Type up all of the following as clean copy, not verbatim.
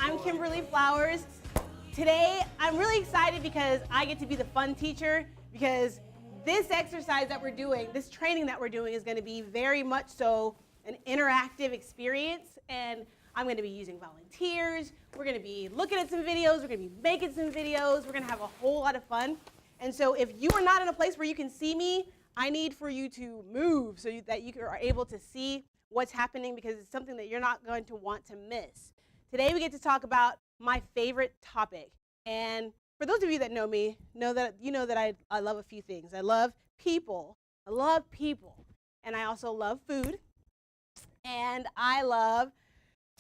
I'm Kimberly Flowers. Today, I'm really excited because I get to be the fun teacher, because this exercise that we're doing, this training that we're doing, is going to be very much so an interactive experience, and I'm going to be using volunteers. We're going to be looking at some videos. We're going to be making some videos. We're going to have a whole lot of fun. And so if you are not in a place where you can see me, I need for you to move so that you are able to see what's happening, because it's something that you're not going to want to miss. Today we get to talk about my favorite topic. And for those of you that know me, know that I love a few things. I love people. And I also love food. And I love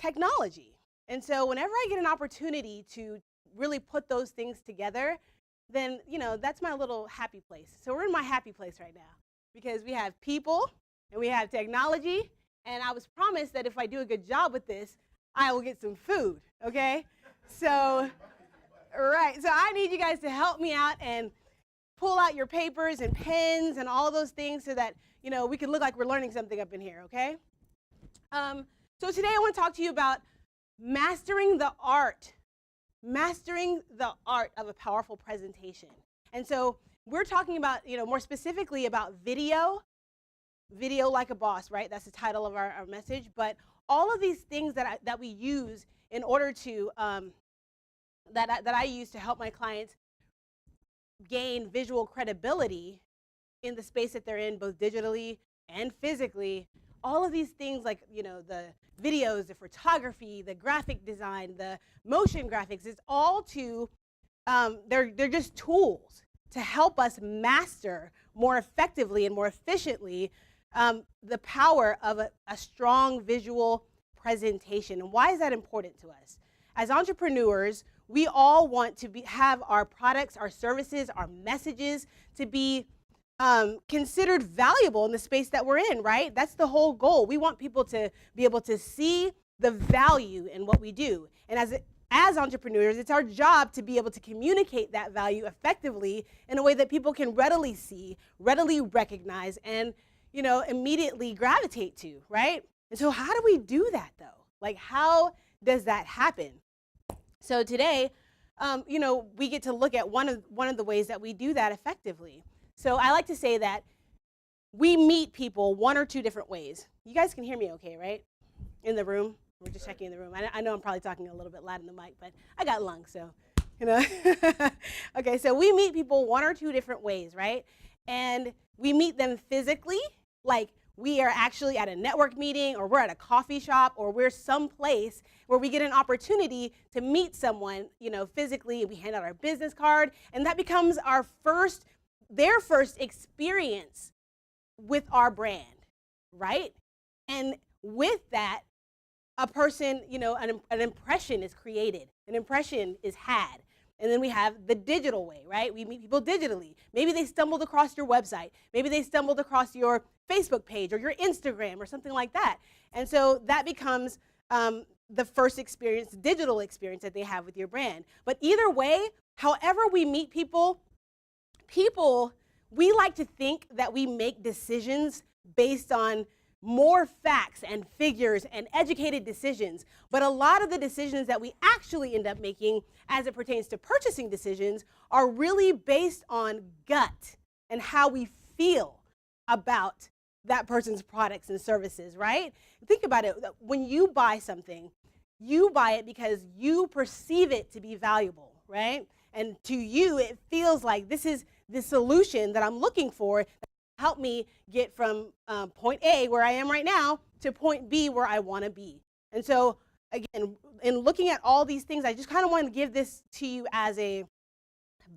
technology. And so whenever I get an opportunity to really put those things together, then, that's my little happy place. So we're in my happy place right now, because we have people and we have technology, and I was promised that if I do a good job with this, I will get some food, okay? So I need you guys to help me out and pull out your papers and pens and all those things so that, we can look like we're learning something up in here, okay? So today I want to talk to you about mastering the art of a powerful presentation. And so we're talking about, more specifically about video like a boss, right? That's the title of our message. But all of these things that we use in order to, that I use to help my clients gain visual credibility in the space that they're in, both digitally and physically. All of these things, like, the videos, the photography, the graphic design, the motion graphics, it's all they're just tools to help us master more effectively and more efficiently the power of a strong visual presentation. And why is that important to us? As entrepreneurs, we all want to have our products, our services, our messages to be considered valuable in the space that we're in, right? That's the whole goal. We want people to be able to see the value in what we do. And as entrepreneurs, it's our job to be able to communicate that value effectively in a way that people can readily see, readily recognize, and, immediately gravitate to, right? And so how do we do that, though? Like, how does that happen? So today, we get to look at one of the ways that we do that effectively. So I like to say that we meet people one or two different ways. You guys can hear me okay, right? In the room? We're just checking in the room. I know I'm probably talking a little bit loud in the mic, but I got lungs, so, Okay, so we meet people one or two different ways, right? And we meet them physically, like we are actually at a network meeting, or we're at a coffee shop, or we're someplace where we get an opportunity to meet someone, physically, and we hand out our business card, and that becomes their first experience with our brand, right? And with that, a person, an impression is created, an impression is had. And then we have the digital way, right? We meet people digitally. Maybe they stumbled across your website. Maybe they stumbled across your Facebook page or your Instagram or something like that. And so that becomes the first experience, digital experience that they have with your brand. But either way, however we meet people, we like to think that we make decisions based on more facts and figures and educated decisions. But a lot of the decisions that we actually end up making as it pertains to purchasing decisions are really based on gut and how we feel about that person's products and services, right? Think about it. When you buy something, you buy it because you perceive it to be valuable, right? And to you, it feels like this is the solution that I'm looking for that will help me get from point A, where I am right now, to point B, where I want to be. And so, again, in looking at all these things, I just kind of want to give this to you as a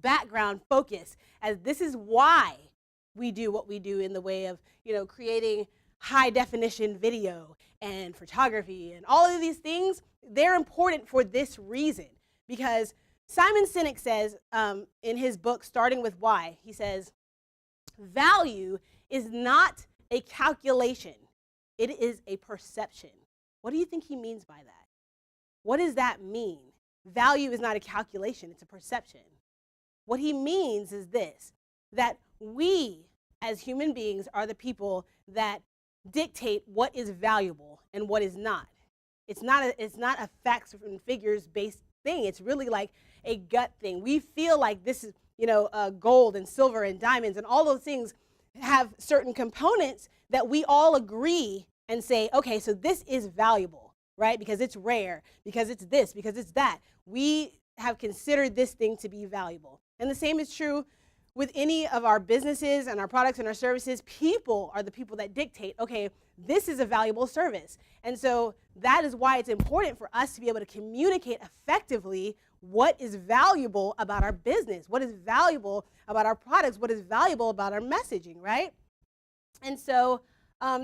background focus, as this is why we do what we do in the way of, creating high definition video and photography and all of these things. They're important for this reason, because Simon Sinek says in his book, Starting with Why, he says, value is not a calculation. It is a perception. What do you think he means by that? What does that mean? Value is not a calculation, it's a perception. What he means is this, that we as human beings are the people that dictate what is valuable and what is not. It's not a facts and figures based thing. It's really like a gut thing. We feel like this is, gold and silver and diamonds and all those things have certain components that we all agree and say, okay, so this is valuable, right? Because it's rare, because it's this, because it's that. We have considered this thing to be valuable. And the same is true with any of our businesses and our products and our services. People are the people that dictate, okay, this is a valuable service. And so that is why it's important for us to be able to communicate effectively what is valuable about our business, what is valuable about our products, what is valuable about our messaging, right? And so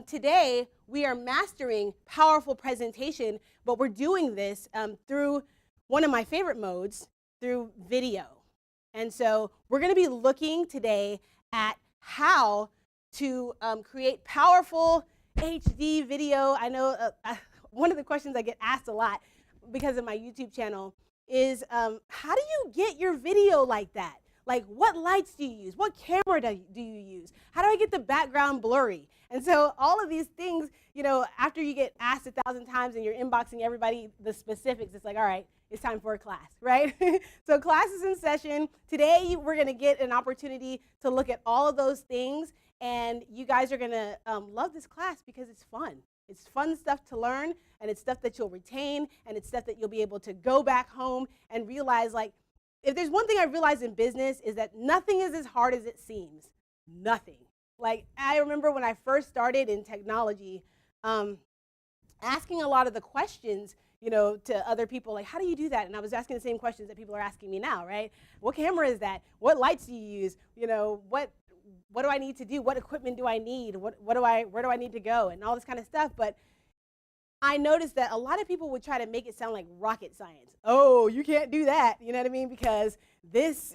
today we are mastering powerful presentation, but we're doing this through one of my favorite modes, through video. And so we're going to be looking today at how to create powerful HD video. I know one of the questions I get asked a lot because of my YouTube channel is, how do you get your video like that? Like, what lights do you use? What camera do you use? How do I get the background blurry? And so all of these things, after you get asked 1,000 times and you're inboxing everybody the specifics, it's like, all right, it's time for a class, right? So class is in session. Today, we're going to get an opportunity to look at all of those things, and you guys are going to love this class because it's fun. It's fun stuff to learn, and it's stuff that you'll retain, and it's stuff that you'll be able to go back home and realize, like, if there's one thing I realized in business is that nothing is as hard as it seems. Nothing. Like, I remember when I first started in technology, asking a lot of the questions, to other people, like, how do you do that? And I was asking the same questions that people are asking me now, right? What camera is that? What lights do you use? What do I need to do? What equipment do I need? Where do I need to go? And all this kind of stuff. But I noticed that a lot of people would try to make it sound like rocket science. Oh, you can't do that, you know what I mean? Because this,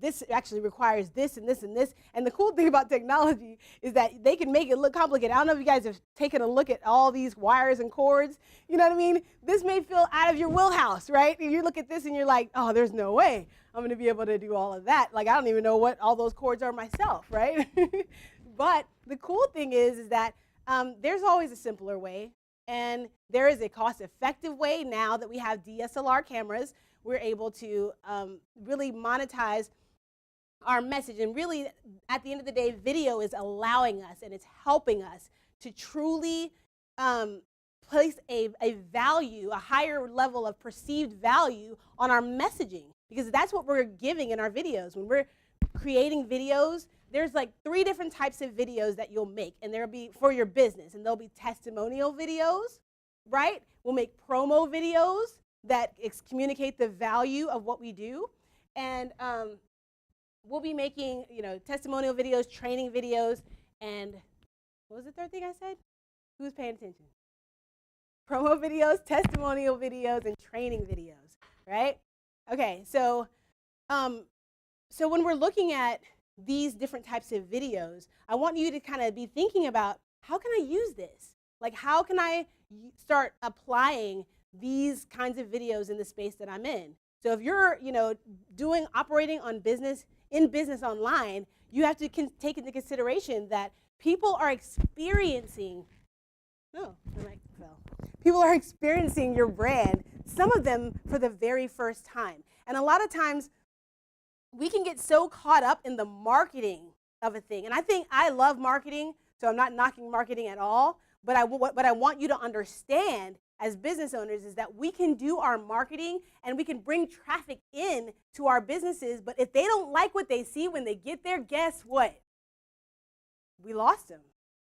this actually requires this and this and this. And the cool thing about technology is that they can make it look complicated. I don't know if you guys have taken a look at all these wires and cords, you know what I mean? This may feel out of your wheelhouse, right? And you look at this and you're like, oh, there's no way I'm going to be able to do all of that. Like, I don't even know what all those cords are myself, right? But the cool thing is that there's always a simpler way. And there is a cost-effective way now that we have DSLR cameras. We're able to really monetize our message. And really, at the end of the day, video is allowing us and it's helping us to truly place a value, a higher level of perceived value on our messaging. Because that's what we're giving in our videos. When we're creating videos, there's like 3 different types of videos that you'll make, and there'll be for your business, and there'll be testimonial videos, right? We'll make promo videos that communicate the value of what we do, and we'll be making, testimonial videos, training videos, and what was the third thing I said? Who's paying attention? Promo videos, testimonial videos, and training videos, right? Okay, so when we're looking at these different types of videos, I want you to kind of be thinking about, how can I use this? Like, how can I start applying these kinds of videos in the space that I'm in? So if you're, operating on business, in business online, you have to take into consideration that people are experiencing, people are experiencing your brand, some of them for the very first time. And a lot of times, we can get so caught up in the marketing of a thing. And I love marketing, so I'm not knocking marketing at all. But what I want you to understand as business owners is that we can do our marketing and we can bring traffic in to our businesses. But if they don't like what they see when they get there, guess what? We lost them,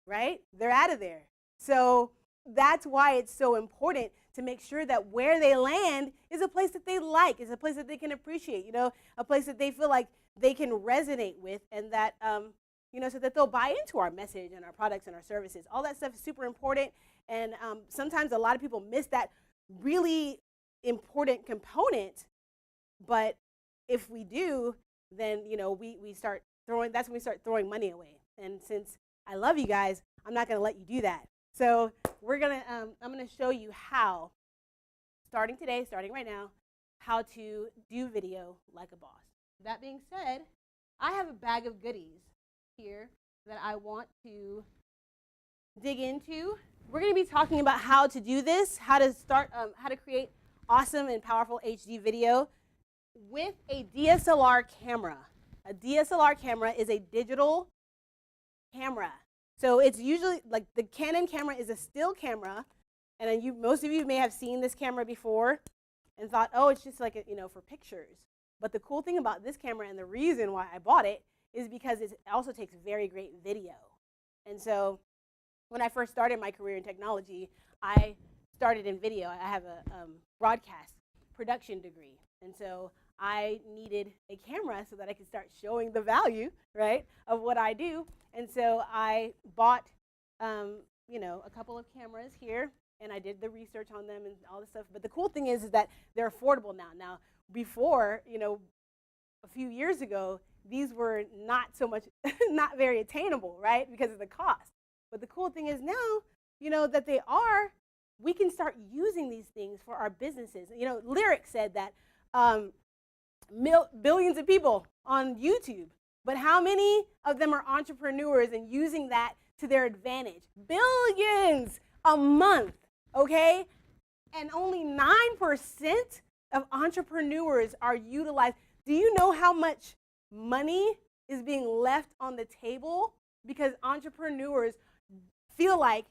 right? They're out of there. So that's why it's so important to make sure that where they land is a place that they like, is a place that they can appreciate, a place that they feel like they can resonate with, and that, so that they'll buy into our message and our products and our services. All that stuff is super important, and sometimes a lot of people miss that really important component, but if we do, then, we start throwing, that's when we start throwing money away. And since I love you guys, I'm not gonna let you do that. So I'm gonna show you how, starting right now, how to do video like a boss. That being said, I have a bag of goodies here that I want to dig into. We're going to be talking about how to do this, how to start, how to create awesome and powerful HD video with a DSLR camera. A DSLR camera is a digital camera. So it's usually like the Canon camera is a still camera, and then most of you may have seen this camera before and thought, oh, it's just like for pictures. But the cool thing about this camera and the reason why I bought it is because it also takes very great video. And so when I first started my career in technology, I started in video. I have a broadcast production degree, and so I needed a camera so that I could start showing the value, right, of what I do. And so I bought, a couple of cameras here, and I did the research on them and all this stuff. But the cool thing is that they're affordable now. Now, before, a few years ago, these were not so much, not very attainable, right, because of the cost. But the cool thing is now, that we can start using these things for our businesses. Lyric said that billions of people on YouTube, but how many of them are entrepreneurs and using that to their advantage? Billions a month, okay? And only 9% of entrepreneurs are utilized. Do you know how much money is being left on the table because entrepreneurs feel like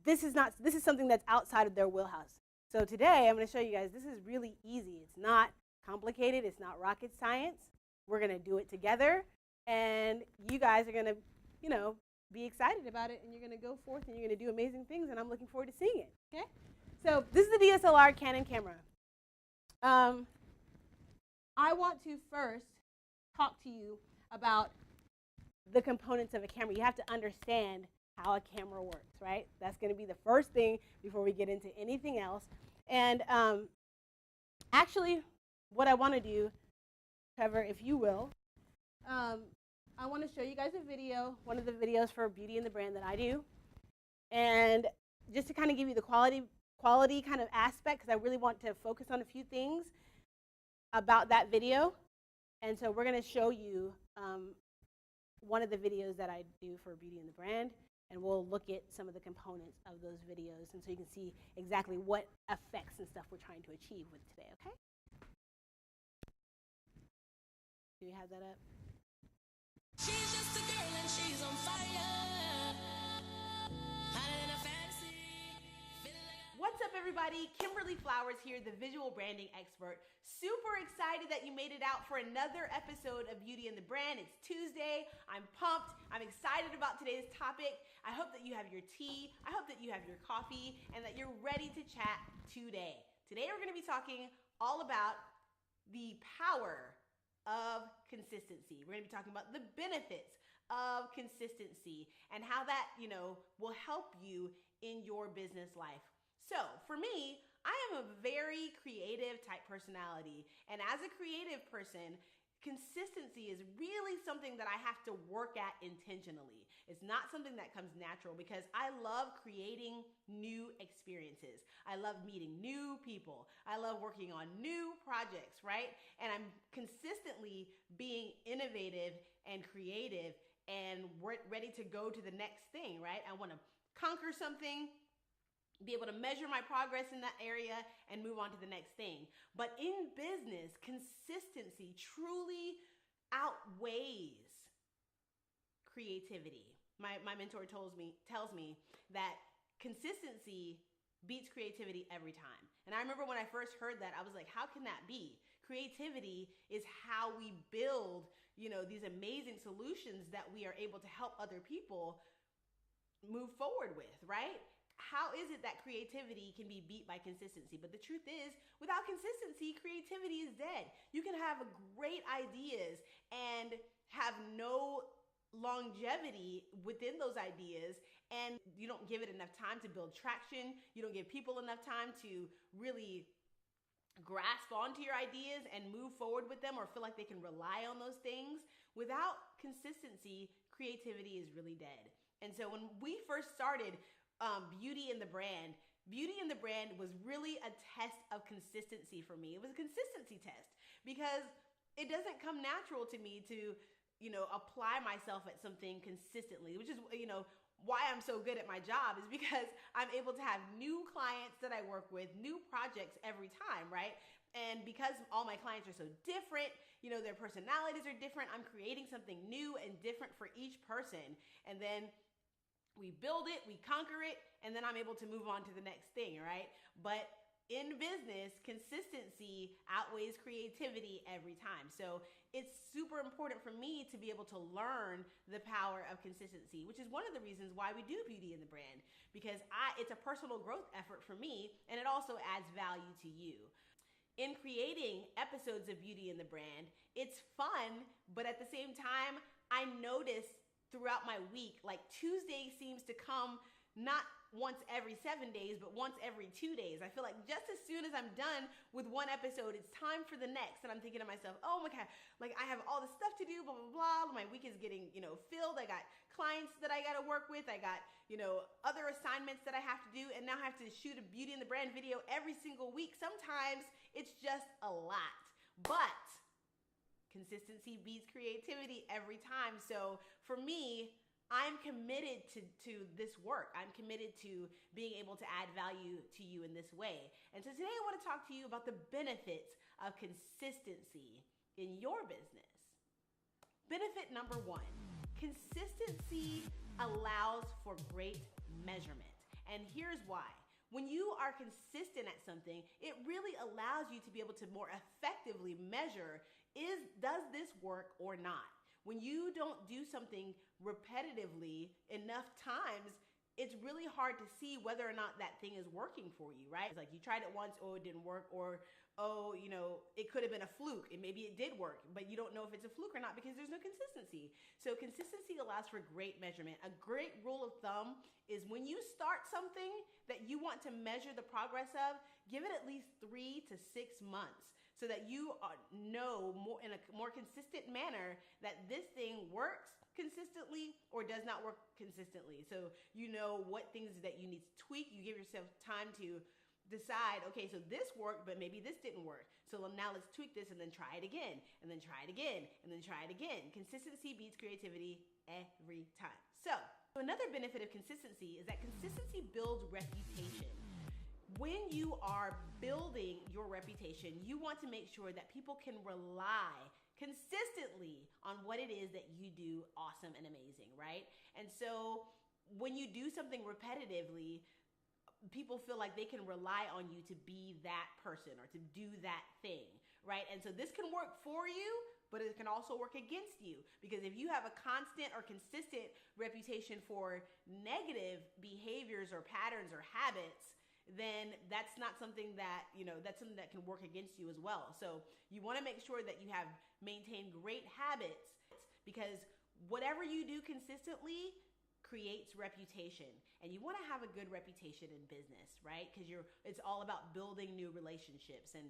this is something that's outside of their wheelhouse? So today I'm going to show you guys this is really easy. It's not complicated. It's not rocket science. We're going to do it together, and you guys are going to, be excited about it, and you're going to go forth and you're going to do amazing things, and I'm looking forward to seeing it. Okay? So this is the DSLR Canon camera. I want to first talk to you about the components of a camera. You have to understand how a camera works, right? That's going to be the first thing before we get into anything else. And actually, what I want to do, Trevor, if you will, I want to show you guys a video, one of the videos for Beauty and the Brand that I do. And just to kind of give you the quality kind of aspect, because I really want to focus on a few things about that video. And so we're going to show you one of the videos that I do for Beauty and the Brand, and we'll look at some of the components of those videos, and so you can see exactly what effects and stuff we're trying to achieve with today, okay? Do you have that up? She's just a girl and she's on fire. What's up, everybody? Kimberly Flowers here, the visual branding expert. Super excited that you made it out for another episode of Beauty and the Brand. It's Tuesday. I'm pumped. I'm excited about today's topic. I hope that you have your tea. I hope that you have your coffee and that you're ready to chat today. Today we're going to be talking all about the power of consistency. We're going to be talking about the benefits of consistency and how that, will help you in your business life. So for me, I am a very creative type personality. And as a creative person, consistency is really something that I have to work at intentionally. It's not something that comes natural because I love creating new experiences. I love meeting new people. I love working on new projects, right? And I'm consistently being innovative and creative and ready to go to the next thing, right? I want to conquer something, be able to measure my progress in that area, and move on to the next thing. But in business, consistency truly outweighs creativity. My mentor tells me that consistency beats creativity every time. And I remember when I first heard that, I was like, how can that be? Creativity is how we build, these amazing solutions that we are able to help other people move forward with, right? How is it that creativity can be beat by consistency? But the truth is, without consistency, creativity is dead. You can have great ideas and have no longevity within those ideas, and you don't give it enough time to build traction. You don't give people enough time to really grasp onto your ideas and move forward with them or feel like they can rely on those things. Without consistency, creativity is really dead. And so when we first started Beauty and the Brand was really a test of consistency for me. It was a consistency test because it doesn't come natural to me to, apply myself at something consistently, which is, why I'm so good at my job is because I'm able to have new clients that I work with, new projects every time, right? And because all my clients are so different, you know, their personalities are different, I'm creating something new and different for each person. And then we build it, we conquer it, and then I'm able to move on to the next thing, right? But in business, consistency outweighs creativity every time. So it's super important for me to be able to learn the power of consistency, which is one of the reasons why we do Beauty in the Brand, because it's a personal growth effort for me, and it also adds value to you. In creating episodes of Beauty in the Brand, it's fun, but at the same time, I notice throughout my week, like Tuesday seems to come not once every 7 days, but once every 2 days. I feel like just as soon as I'm done with one episode, it's time for the next. And I'm thinking to myself, oh my God, like I have all this stuff to do, blah, blah, blah. My week is getting, filled. I got clients that I got to work with. I got, other assignments that I have to do. And now I have to shoot a Beauty in the Brand video every single week. Sometimes it's just a lot, but consistency beats creativity every time. So for me, I'm committed to this work. I'm committed to being able to add value to you in this way. And so today I want to talk to you about the benefits of consistency in your business. Benefit number one, consistency allows for great measurement. And here's why. When you are consistent at something, it really allows you to be able to more effectively measure, does this work or not? When you don't do something repetitively enough times, it's really hard to see whether or not that thing is working for you, right? It's like you tried it once, oh, it didn't work, or oh, it could have been a fluke, and maybe it did work, but you don't know if it's a fluke or not because there's no consistency. So consistency allows for great measurement. A great rule of thumb is when you start something that you want to measure the progress of, give it at least 3 to 6 months, so that you know more in a more consistent manner that this thing works consistently or does not work consistently. So you know what things that you need to tweak. You give yourself time to decide, okay, so this worked, but maybe this didn't work. So now let's tweak this and then try it again, and then try it again, and then try it again. Consistency beats creativity every time. So another benefit of consistency is that consistency builds reputation. When you are building your reputation, you want to make sure that people can rely consistently on what it is that you do awesome and amazing, right? And so when you do something repetitively, people feel like they can rely on you to be that person or to do that thing, right? And so this can work for you, but it can also work against you, because if you have a constant or consistent reputation for negative behaviors or patterns or habits, then that's not something that, that's something that can work against you as well. So you want to make sure that you have maintained great habits, because whatever you do consistently creates reputation, and you want to have a good reputation in business, right? Because it's all about building new relationships, and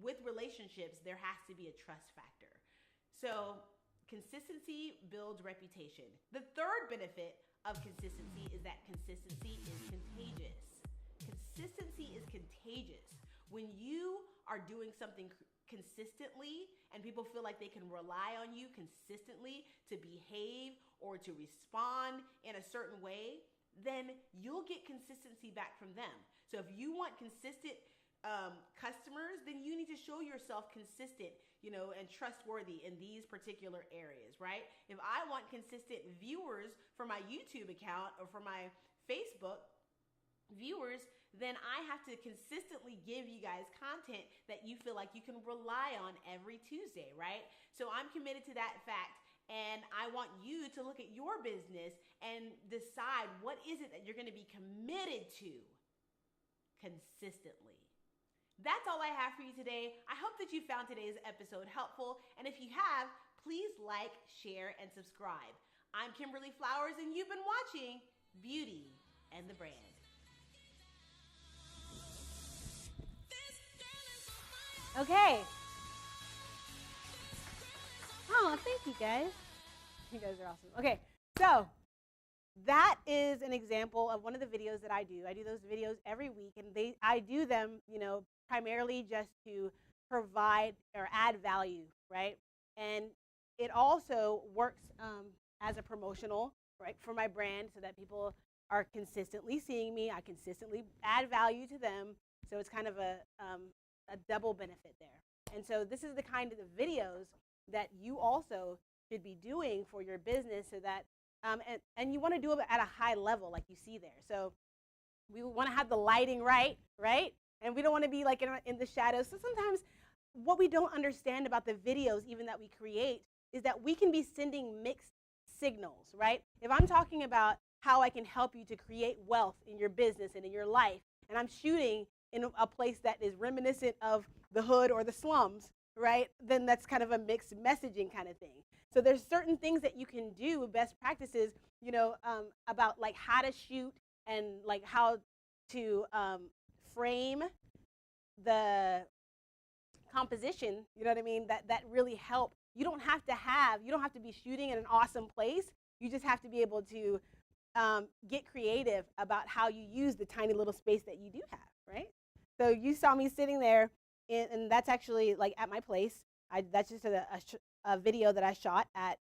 with relationships, there has to be a trust factor. So consistency builds reputation. The third benefit of consistency is that consistency is contagious. Consistency is contagious. When you are doing something consistently and people feel like they can rely on you consistently to behave or to respond in a certain way, then you'll get consistency back from them. So if you want consistent customers, then you need to show yourself consistent, and trustworthy in these particular areas, right? If I want consistent viewers for my YouTube account or for my Facebook viewers, then I have to consistently give you guys content that you feel like you can rely on every Tuesday, right? So I'm committed to that fact, and I want you to look at your business and decide what is it that you're going to be committed to consistently. That's all I have for you today. I hope that you found today's episode helpful, and if you have, please like, share, and subscribe. I'm Kimberly Flowers, and you've been watching Beauty and the Brand. Okay. Oh, thank you guys. You guys are awesome. Okay, so that is an example of one of the videos that I do. I do those videos every week, and I do them, primarily just to provide or add value, right? And it also works as a promotional right, for my brand so that people are consistently seeing me. I consistently add value to them. So it's kind of a double benefit there. And so this is the kind of videos that you also should be doing for your business so that, and you want to do it at a high level like you see there. So we want to have the lighting right? And we don't want to be like in the shadows. So sometimes what we don't understand about the videos even that we create is that we can be sending mixed signals, right? If I'm talking about how I can help you to create wealth in your business and in your life, and I'm shooting in a place that is reminiscent of the hood or the slums, right? Then that's kind of a mixed messaging kind of thing. So there's certain things that you can do, best practices, you know, about like how to shoot and like how to frame the composition, you know what I mean, that really help. You don't have to be shooting in an awesome place. You just have to be able to get creative about how you use the tiny little space that you do have, right? So you saw me sitting there, and that's actually like at my place. That's just a video that I shot at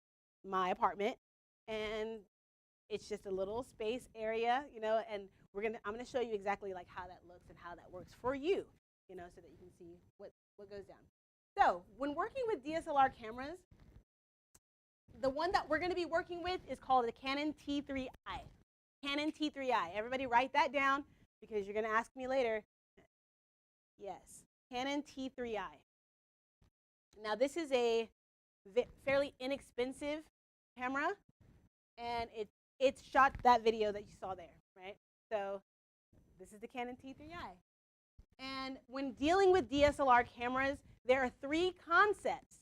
my apartment, and it's just a little space area, you know, and I'm gonna show you exactly like how that looks and how that works for you, you know, so that you can see what goes down. So when working with DSLR cameras, the one that we're going to be working with is called the Canon T3i. Canon T3i. Everybody write that down because you're going to ask me later. Yes, Canon T3i. Now this is a fairly inexpensive camera, and it shot that video that you saw there, right? So this is the Canon T3i. And when dealing with DSLR cameras, there are three concepts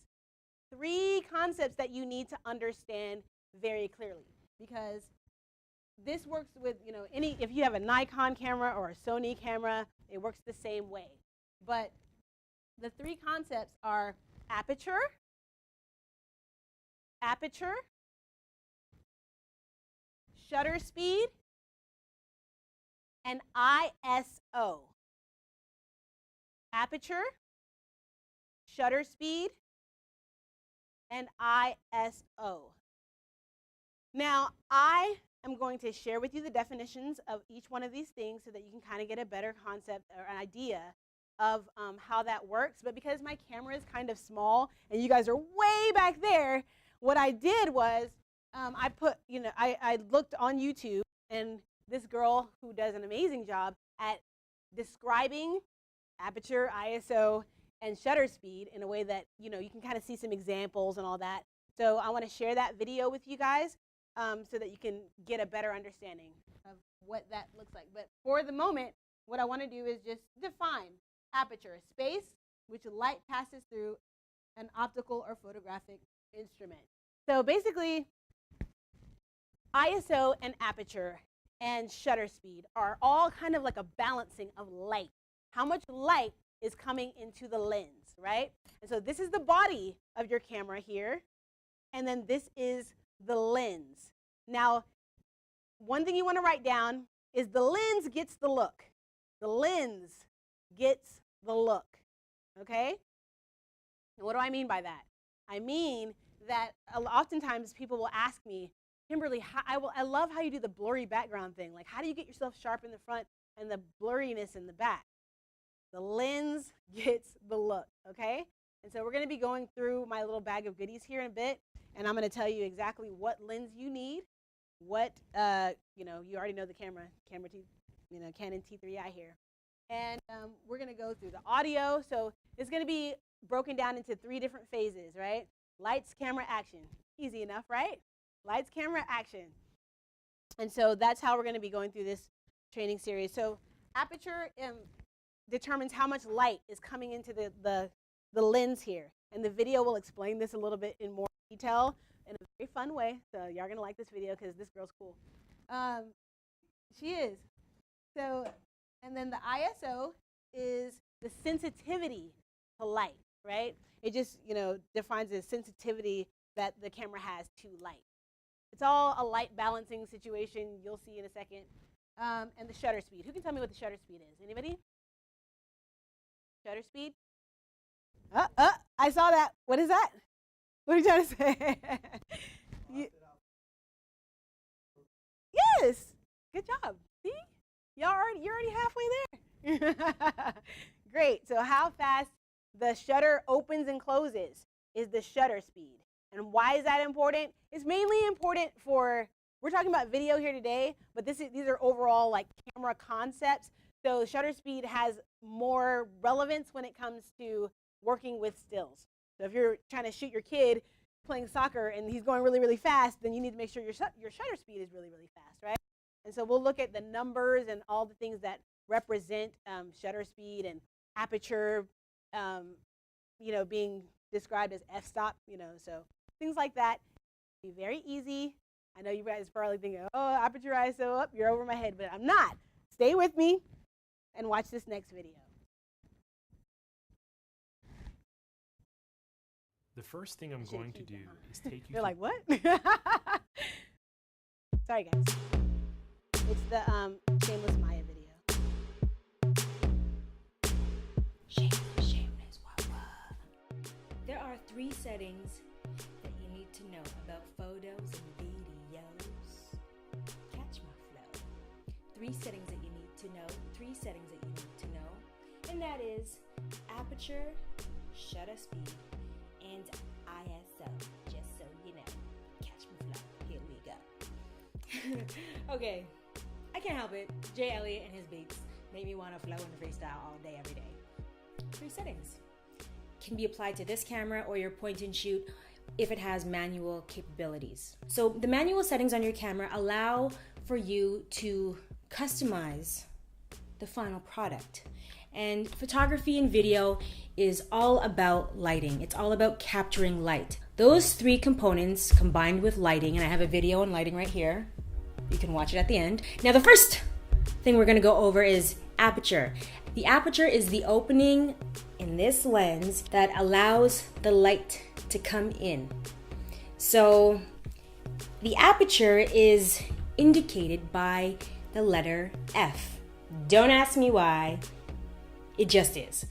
that you need to understand very clearly, because this works with, you know, if you have a Nikon camera or a Sony camera, it works the same way. But the three concepts are aperture, shutter speed, and ISO. Aperture, shutter speed, and ISO. Now, I am going to share with you the definitions of each one of these things so that you can kind of get a better concept or an idea of how that works. But because my camera is kind of small and you guys are way back there, what I did was I looked on YouTube, and this girl who does an amazing job at describing aperture, ISO, and shutter speed in a way that, you know, you can kind of see some examples and all that. So I want to share that video with you guys so that you can get a better understanding of what that looks like. But for the moment, what I want to do is just define aperture, space which light passes through an optical or photographic instrument. So basically, ISO and aperture and shutter speed are all kind of like a balancing of light. How much light is coming into the lens, right? And so this is the body of your camera here, and then this is the lens. Now, one thing you want to write down is the lens gets the look. The lens gets the look, okay? And what do I mean by that? I mean that oftentimes people will ask me, Kimberly, I love how you do the blurry background thing. Like, how do you get yourself sharp in the front and the blurriness in the back? The lens gets the look, okay? And so we're going to be going through my little bag of goodies here in a bit, and I'm going to tell you exactly what lens you need, what, you know, you already know the Canon T3i here. And we're going to go through the audio. So it's going to be broken down into 3 different phases, right? Lights, camera, action. Easy enough, right? Lights, camera, action. And so that's how we're going to be going through this training series. So aperture determines how much light is coming into the lens here. And the video will explain this a little bit in more detail in a very fun way. So y'all are going to like this video because this girl's cool. She is. So, and then the ISO is the sensitivity to light, right? It just, you know, defines the sensitivity that the camera has to light. It's all a light balancing situation. You'll see in a second. And the shutter speed. Who can tell me what the shutter speed is? Anybody? Shutter speed? I saw that. What is that? What are you trying to say? this. Good job. See? You're already halfway there. Great. So how fast the shutter opens and closes is the shutter speed. And why is that important? It's mainly important for, we're talking about video here today, but these are overall like camera concepts. So shutter speed has more relevance when it comes to working with stills. So if you're trying to shoot your kid playing soccer and he's going really, really fast, then you need to make sure your shutter speed is really, really fast, right? And so we'll look at the numbers and all the things that represent shutter speed and aperture, being described as f-stop, so things like that. Be very easy. I know you guys are probably thinking, oh, aperture ISO up, you're over my head, but I'm not. Stay with me and watch this next video. The first thing I'm going to do is take you. They're like, what? Sorry, guys. It's the Shameless Maya video. Shameless. There are 3 settings that you need to know about photos and videos. Catch my flow. 3 settings that you need to know. 3 settings that you need to know. And that is aperture, shutter speed, and ISO. Just so you know. Catch my flow. Here we go. Okay. I can't help it. Jay Elliott and his beats make me want to flow and freestyle all day, every day. 3 settings. Can be applied to this camera or your point and shoot if it has manual capabilities. So the manual settings on your camera allow for you to customize the final product. And photography and video is all about lighting. It's all about capturing light. Those 3 components combined with lighting, and I have a video on lighting right here. You can watch it at the end. Now the first thing we're gonna go over is aperture. The aperture is the opening in this lens that allows the light to come in. So the aperture is indicated by the letter F. Don't ask me why, it just is.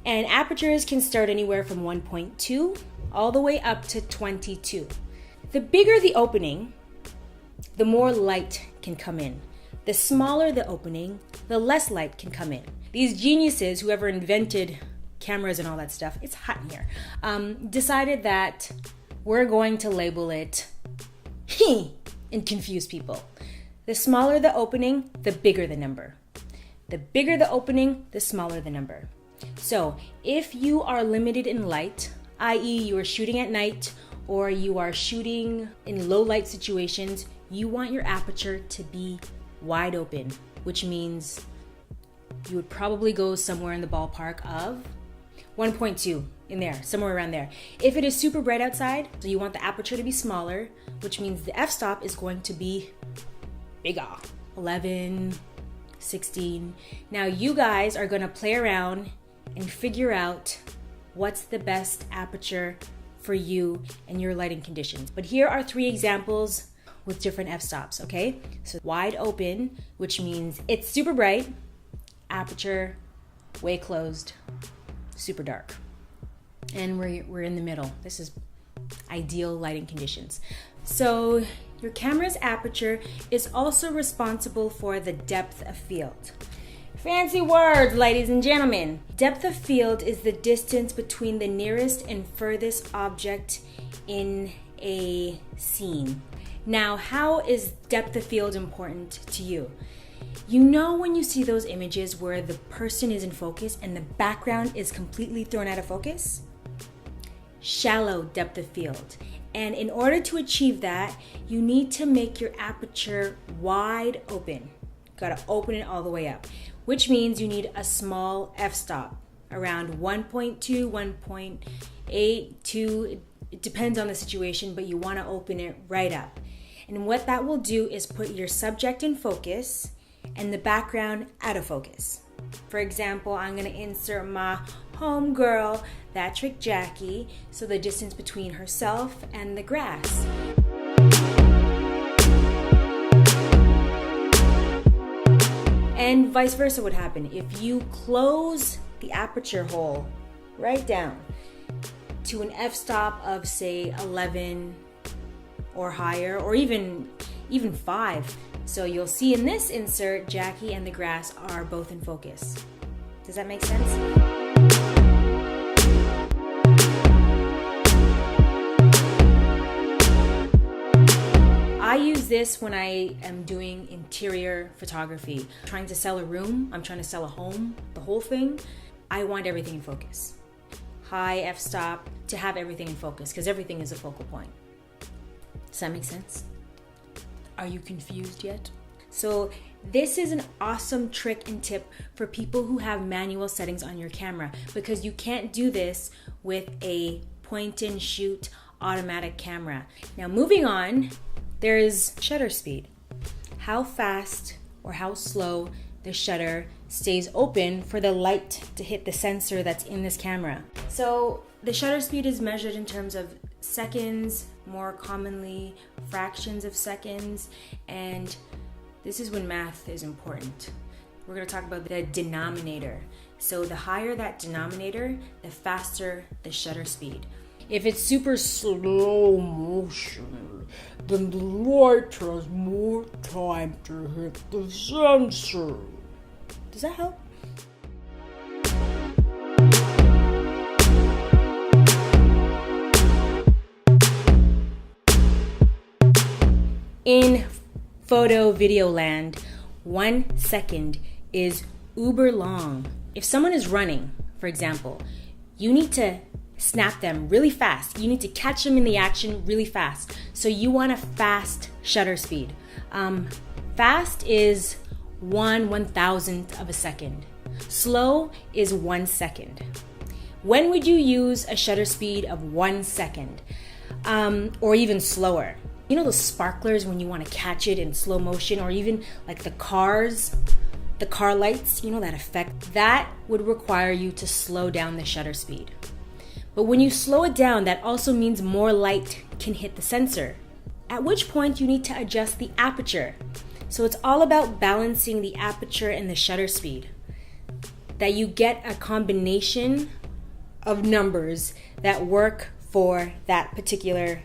And apertures can start anywhere from 1.2 all the way up to 22. The bigger the opening, the more light can come in. The smaller the opening, the less light can come in. These geniuses, whoever invented cameras and all that stuff, it's hot in here, decided that we're going to label it and confuse people. The smaller the opening, the bigger the number. The bigger the opening, the smaller the number. So if you are limited in light, i.e. you are shooting at night or you are shooting in low light situations, you want your aperture to be wide open, which means you would probably go somewhere in the ballpark of 1.2, in there, somewhere around there. If it is super bright outside, so you want the aperture to be smaller, which means the f-stop is going to be bigger, 11, 16. Now you guys are gonna play around and figure out what's the best aperture for you and your lighting conditions. But here are 3 examples with different f-stops, okay? So wide open, which means it's super bright, aperture way closed, super dark. And we're in the middle. This is ideal lighting conditions. So your camera's aperture is also responsible for the depth of field. Fancy words, ladies and gentlemen. Depth of field is the distance between the nearest and furthest object in a scene. Now, how is depth of field important to you? You know when you see those images where the person is in focus and the background is completely thrown out of focus? Shallow depth of field. And in order to achieve that, you need to make your aperture wide open. Gotta open it all the way up, which means you need a small f-stop, around 1.2, 1.8, 2, it depends on the situation, but you wanna open it right up. And what that will do is put your subject in focus and the background out of focus. For example, I'm gonna insert my homegirl, that trick Jackie, so the distance between herself and the grass. And vice versa would happen. If you close the aperture hole right down to an f-stop of say 11 or higher, or even even 5. So you'll see in this insert, Jackie and the grass are both in focus. Does that make sense? I use this when I am doing interior photography. I'm trying to sell a room, I'm trying to sell a home, the whole thing. I want everything in focus. High f-stop to have everything in focus because everything is a focal point. Does that make sense? Are you confused yet? So this is an awesome trick and tip for people who have manual settings on your camera because you can't do this with a point and shoot automatic camera. Now moving on, there's shutter speed. How fast or how slow the shutter stays open for the light to hit the sensor that's in this camera. So the shutter speed is measured in terms of seconds, more commonly fractions of seconds, and this is when math is important. We're going to talk about the denominator. So the higher that denominator, the faster the shutter speed. If it's super slow motion, then the light has more time to hit the sensor. Does that help? In photo video land, 1 second is uber long. If someone is running, for example, you need to snap them really fast. You need to catch them in the action really fast. So you want a fast shutter speed. Fast is 1/1000th of a second. Slow is 1 second. When would you use a shutter speed of 1 second? Or even slower? You know those sparklers when you want to catch it in slow motion, or even like the car lights, you know that effect? That would require you to slow down the shutter speed. But when you slow it down, that also means more light can hit the sensor, at which point you need to adjust the aperture. So it's all about balancing the aperture and the shutter speed, that you get a combination of numbers that work for that particular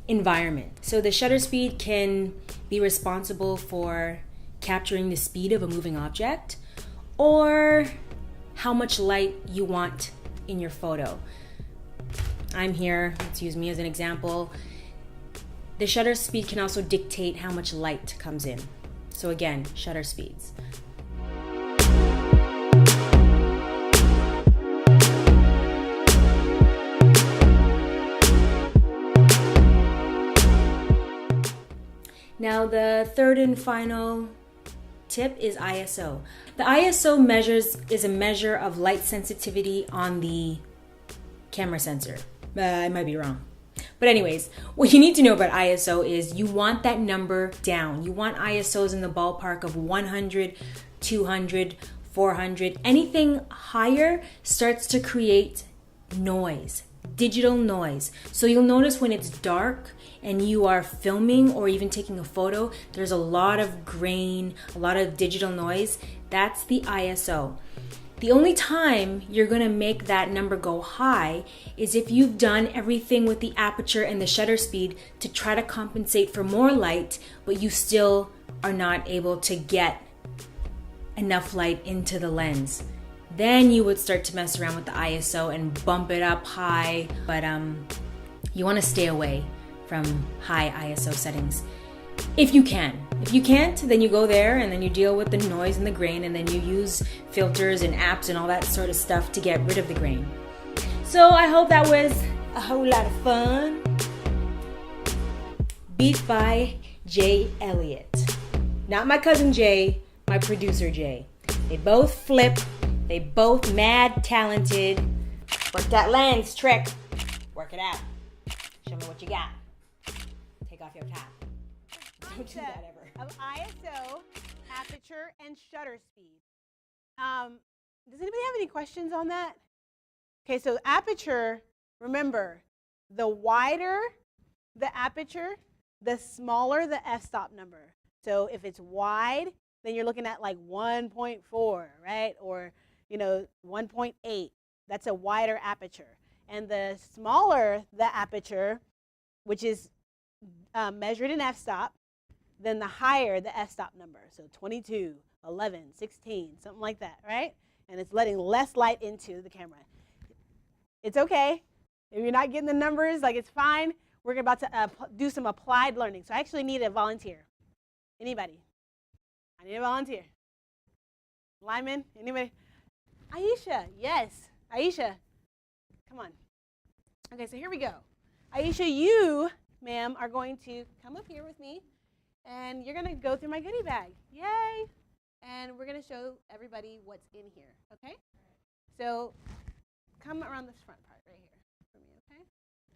environment. So the shutter speed can be responsible for capturing the speed of a moving object or how much light you want in your photo. I'm here, let's use me as an example. The shutter speed can also dictate how much light comes in. So again, shutter speeds. Now the third and final tip is ISO. The ISO is a measure of light sensitivity on the camera sensor. I might be wrong. But anyways, what you need to know about ISO is you want that number down. You want ISOs in the ballpark of 100, 200, 400. Anything higher starts to create noise, digital noise. So you'll notice when it's dark and you are filming or even taking a photo, there's a lot of grain, a lot of digital noise. That's the ISO. The only time you're gonna make that number go high is if you've done everything with the aperture and the shutter speed to try to compensate for more light, but you still are not able to get enough light into the lens. Then you would start to mess around with the ISO and bump it up high, but you wanna stay away from high ISO settings if you can. If you can't, then you go there and then you deal with the noise and the grain, and then you use filters and apps and all that sort of stuff to get rid of the grain. So I hope that was a whole lot of fun. Beat by Jay Elliott. Not my cousin Jay, my producer Jay. They both flip, they both mad talented. Work that lens trick. Work it out. Show me what you got. Take off your cap. Don't do that ever. Of ISO, aperture, and shutter speed. Does anybody have any questions on that? Okay, so aperture, remember, the wider the aperture, the smaller the f-stop number. So if it's wide, then you're looking at like 1.4, right? Or, 1.8. That's a wider aperture. And the smaller the aperture, which is measured in f-stop, then the higher the f-stop number. So 22, 11, 16, something like that, right? And it's letting less light into the camera. It's okay. If you're not getting the numbers, like it's fine. We're about to do some applied learning. So I actually need a volunteer. Anybody? I need a volunteer. Lyman? Anybody? Aisha, yes. Aisha, come on. Okay, so here we go. Aisha, you, ma'am, are going to come up here with me, and you're going to go through my goodie bag. Yay! And we're going to show everybody what's in here, okay? So come around this front part right here for me, okay?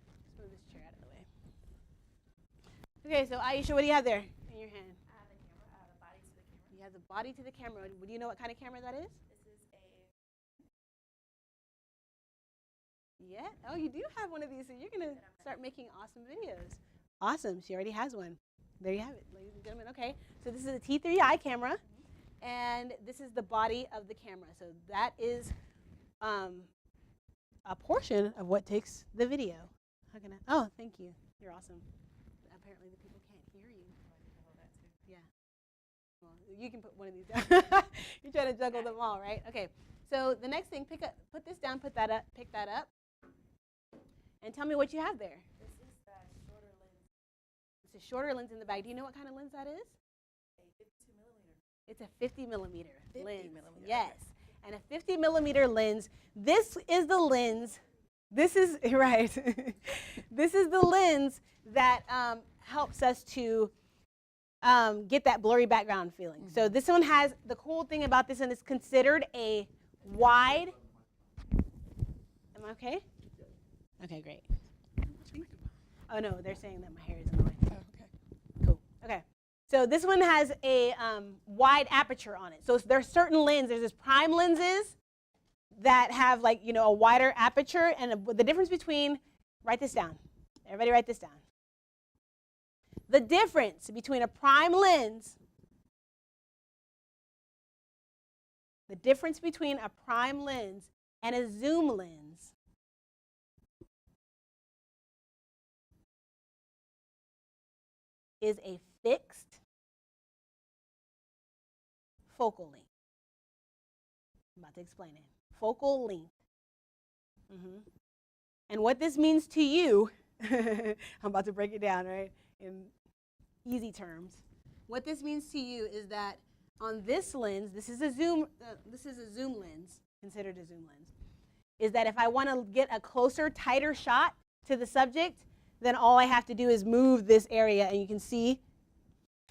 Let's move this chair out of the way. Okay, so Aisha, what do you have there in your hand? I have the camera. I have the body to the camera. You have the body to the camera. Do you know what kind of camera that is? This is a... Yeah. Oh, you do have one of these, so you're going to start making awesome videos. Awesome. She already has one. There you have it, ladies and gentlemen. Okay, so this is a T3i camera, and this is the body of the camera. So that is a portion of what takes the video. How can I? Oh, thank you. You're awesome. Apparently the people can't hear you. Yeah. Well, you can put one of these down. You're trying to juggle them all, right? Okay. So the next thing, put this down, put that up, pick that up, and tell me what you have there. This is the shorter lens. It's a shorter lens in the bag. Do you know what kind of lens that is? A 52 millimeter. It's a 50 millimeter 50 lens. millimeter. Yes. And a 50 millimeter lens. This is the lens. This is, right. This is the lens that helps us to get that blurry background feeling. So this one has, the cool thing about this one is considered a wide. Am I okay? Okay, great. Oh no, they're saying that my hair is in the way. Oh, okay. Cool. Okay. So this one has a wide aperture on it. So there's certain lenses. There's this prime lenses that have like, you know, a wider aperture, and the difference between, write this down. Everybody write this down. The difference between a prime lens, the difference between a prime lens and a zoom lens is a fixed focal length. I'm about to explain it. Focal length. And what this means to you, I'm about to break it down, right, in easy terms. What this means to you is that on this lens, this is a zoom lens, considered a zoom lens, is that if I want to get a closer, tighter shot to the subject, then all I have to do is move this area, and you can see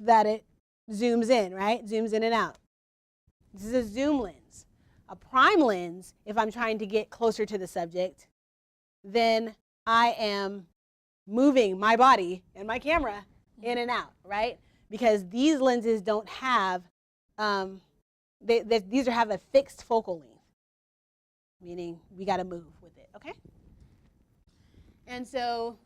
that it zooms in, right? Zooms in and out. This is a zoom lens. A prime lens, if I'm trying to get closer to the subject, then I am moving my body and my camera in and out, right? Because these lenses don't have, these have a fixed focal length, meaning we got to move with it, okay? And so,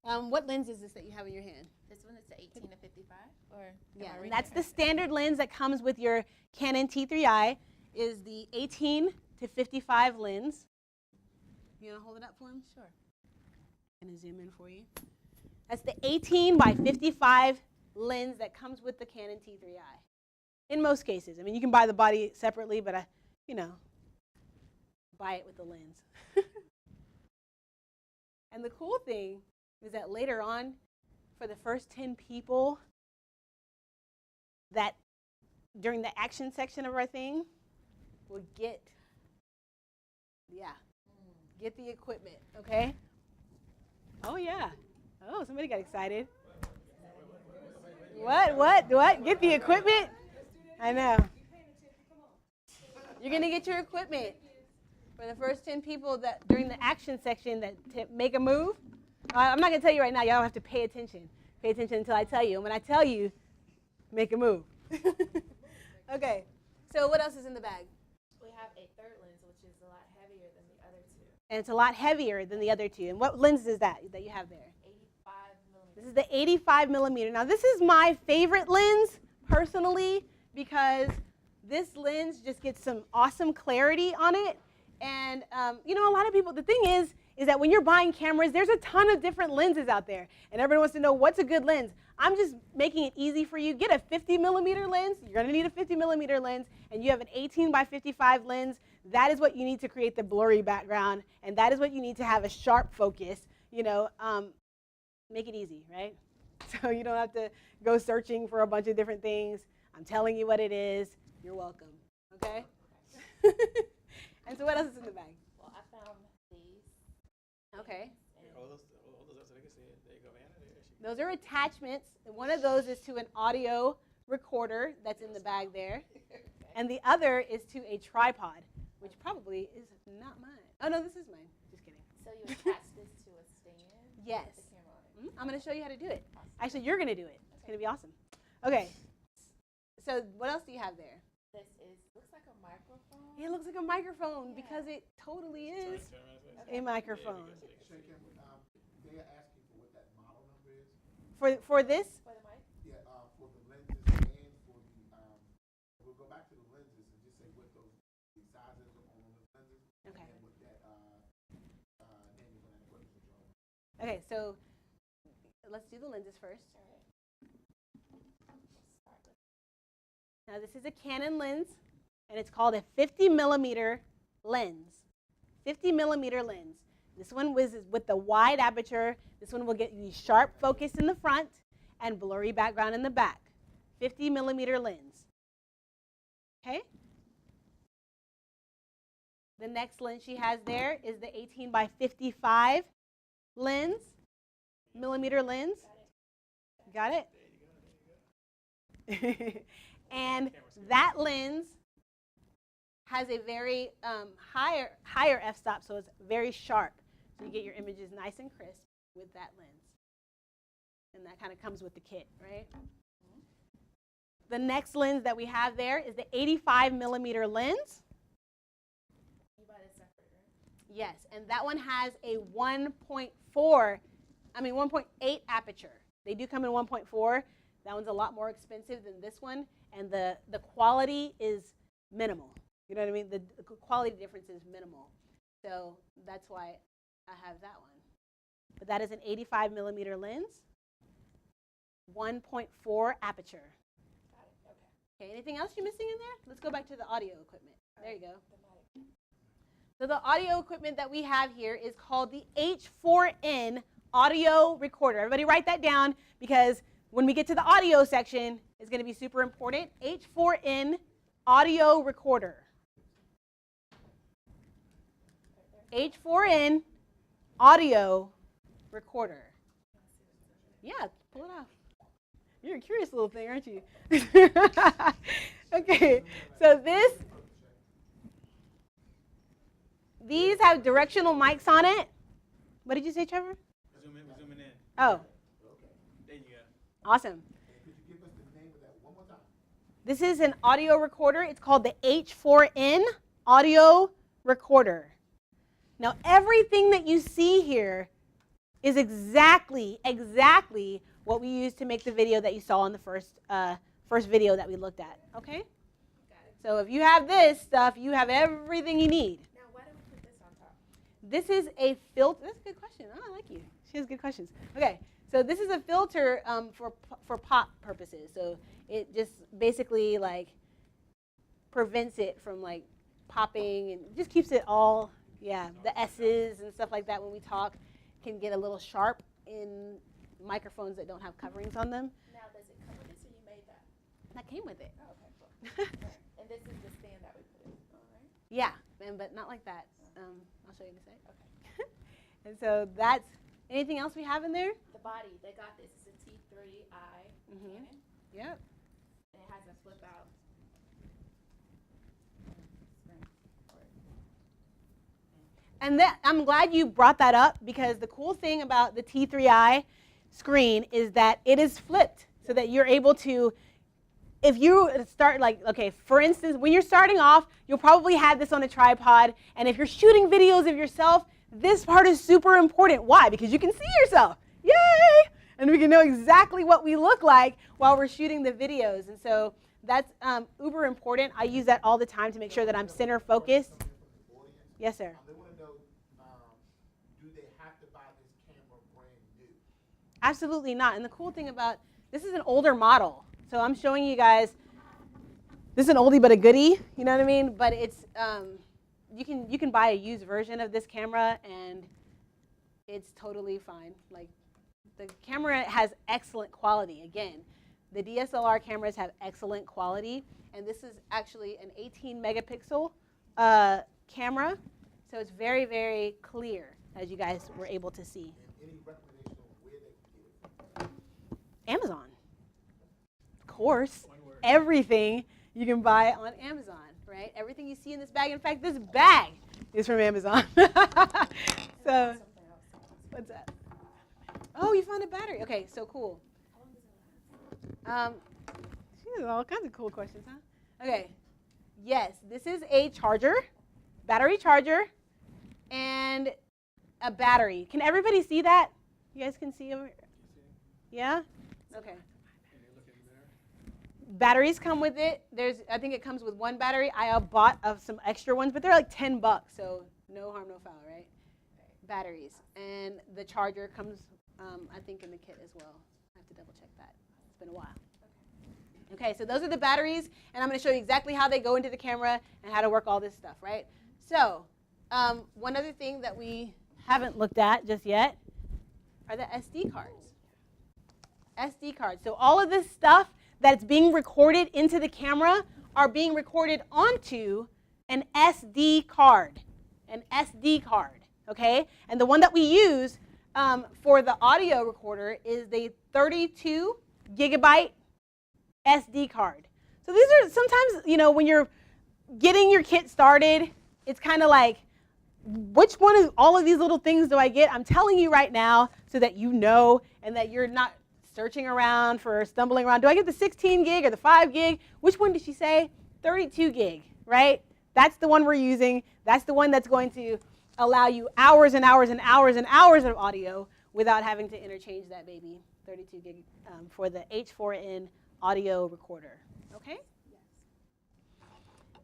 what lens is this that you have in your hand? This one is the 18 to 55, or Yeah, and that's the standard lens that comes with your Canon T3i, is the 18 to 55 lens. You want to hold it up for him? Sure. I'm going to zoom in for you. That's the 18 by 55 lens that comes with the Canon T3i. In most cases. I mean, you can buy the body separately, but you know, buy it with the lens. And the cool thing is that later on, for the first 10 people that during the action section of our thing will get the equipment, okay? Oh yeah. Oh, somebody got excited. What? Get the equipment? I know. You're gonna get your equipment for the first 10 people that during the action section that make a move. I'm not gonna tell you right now. Y'all have to pay attention. Pay attention until I tell you. And when I tell you, make a move. Okay. So what else is in the bag? We have a third lens, which is a lot heavier than the other two. And it's a lot heavier than the other two. And what lens is that you have there? 85 millimeters. This is the 85 millimeter. Now this is my favorite lens personally because this lens just gets some awesome clarity on it. And you know, a lot of people, the thing is that when you're buying cameras, there's a ton of different lenses out there. And everybody wants to know what's a good lens. I'm just making it easy for you. Get a 50 millimeter lens. You're going to need a 50 millimeter lens, and you have an 18 by 55 lens. That is what you need to create the blurry background, and that is what you need to have a sharp focus. You know, make it easy, right? So you don't have to go searching for a bunch of different things. I'm telling you what it is. You're welcome. Okay? And so what else is in the bag? Well, I found these. Okay. There you go, man. Those are attachments. And one of those is to an audio recorder that's in the bag there. And the other is to a tripod, which probably is not mine. Oh, no, this is mine. Just kidding. So you attach this to a stand? Yes. With the camera on it. I'm going to show you how to do it. Actually, you're going to do it. It's going to be awesome. Okay. So what else do you have there? Looks like a microphone. It looks like a microphone because it totally is a microphone. They are asking for what that model number is. For this? For the mic? Yeah, for the lenses and for the, we'll go back to the lenses and just say what those the sizes are on the lenses. Okay. And what that name is on that equipment control. Okay, so let's do the lenses first. All right. Start with Now this is a Canon lens, and it's called a 50 millimeter lens. 50 millimeter lens. This one was with the wide aperture. This one will get you sharp focus in the front and blurry background in the back. 50 millimeter lens. Okay? The next lens she has there is the 18 by 55 lens, millimeter lens. Got it? And that lens has a very higher f-stop, so it's very sharp. So you get your images nice and crisp with that lens. And that kind of comes with the kit, right? The next lens that we have there is the 85 millimeter lens. You buy this separate, right? Yes, and that one has a 1.8 aperture. They do come in 1.4. That one's a lot more expensive than this one, and the quality is minimal. You know what I mean? The quality difference is minimal. So that's why I have that one. But that is an 85 millimeter lens, 1.4 aperture. Got it. Okay. Okay, anything else you're missing in there? Let's go back to the audio equipment. There you go. The mic. So the audio equipment that we have here is called the H4n audio recorder. Everybody write that down, because when we get to the audio section, it's going to be super important. H4n audio recorder. H4n audio recorder. Yeah, pull it off. You're a curious little thing, aren't you? Okay, so these have directional mics on it. What did you say, Trevor? We're zooming in. Oh, There you go. awesome. Could you give us the name of that one more time? This is an audio recorder. It's called the H4n audio recorder. Now, everything that you see here is exactly what we used to make the video that you saw in the first video that we looked at. Okay? Got it. So if you have this stuff, you have everything you need. Now, why do we put this on top? This is a filter. That's a good question. Oh, I like you. She has good questions. Okay, so this is a filter for pop purposes. So it just basically like prevents it from like popping, and just keeps it all, yeah, the S's and stuff like that when we talk can get a little sharp in microphones that don't have coverings on them. Now, does it come with this, or you made that? That came with it. Oh, okay, cool. All right. And this is the stand that we put in. All right. Yeah, but not like that. I'll show you in a sec. Okay. And so that's, anything else we have in there? The body, they got this. It's a T3i Canon, Yep. and it has a flip out screen for it. And I'm glad you brought that up, because the cool thing about the T3i screen is that it is flipped, so that you're able to, if you start like, okay, for instance, when you're starting off, you'll probably have this on a tripod, and if you're shooting videos of yourself, this part is super important. Why? Because you can see yourself. Yay! And we can know exactly what we look like while we're shooting the videos. And so that's uber important. I use that all the time to make sure that I'm center focused. Yes, sir. They want to know, do they have to buy this camera brand new? Absolutely not. And the cool thing about This is an older model. So I'm showing you guys, this is an oldie but a goodie, you know what I mean? But it's, you can buy a used version of this camera and it's totally fine. Like, the camera has excellent quality. Again, the DSLR cameras have excellent quality, and this is actually an 18 megapixel camera, so it's very, very clear, as you guys were able to see. And any recommendation on where they can get it? Amazon, of course. One word. Everything you can buy on Amazon, right? Everything you see in this bag. In fact, this bag is from Amazon. So, what's that? Oh, you found a battery. Okay, so cool. All kinds of cool questions, huh? Okay. Yes, this is a charger, battery charger, and a battery. Can everybody see that? You guys can see over here? Yeah? Okay. Batteries come with it. I think it comes with one battery. I bought some extra ones, but they're like $10, so no harm, no foul, right? Batteries. And the charger comes, I think, in the kit as well. I have to double check that. It's been a while. Okay, so those are the batteries, and I'm going to show you exactly how they go into the camera and how to work all this stuff, right? So one other thing that we haven't looked at just yet are the SD cards. SD cards. So all of this stuff that's being recorded into the camera are being recorded onto an SD card. An SD card, okay? And the one that we use for the audio recorder is the 32 gigabyte SD card. So these are sometimes, when you're getting your kit started, it's kind of like, which one of all of these little things do I get? I'm telling you right now so that you know and that you're not searching around for stumbling around. Do I get the 16 gig or the 5 gig? Which one did she say? 32 gig, right? That's the one we're using. That's the one that's going to allow you hours and hours and hours and hours of audio without having to interchange that baby. 32 gig for the H4n audio recorder, okay? Yes.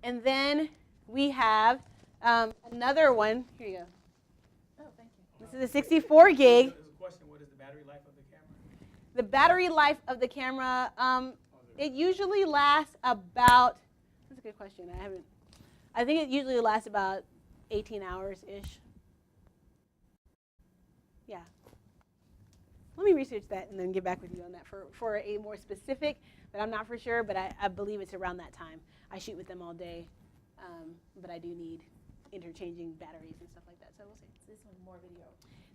And then we have another one. Here you go. Oh, thank you. This is a 64 gig. There's a question, what is the battery life of the camera? The battery life of the camera, it usually lasts about, that's a good question. I think it usually lasts about 18 hours-ish. Yeah. Let me research that and then get back with you on that for a more specific, but I'm not for sure, but I believe it's around that time. I shoot with them all day, but I do need interchanging batteries and stuff like that, so we'll see. This one more video.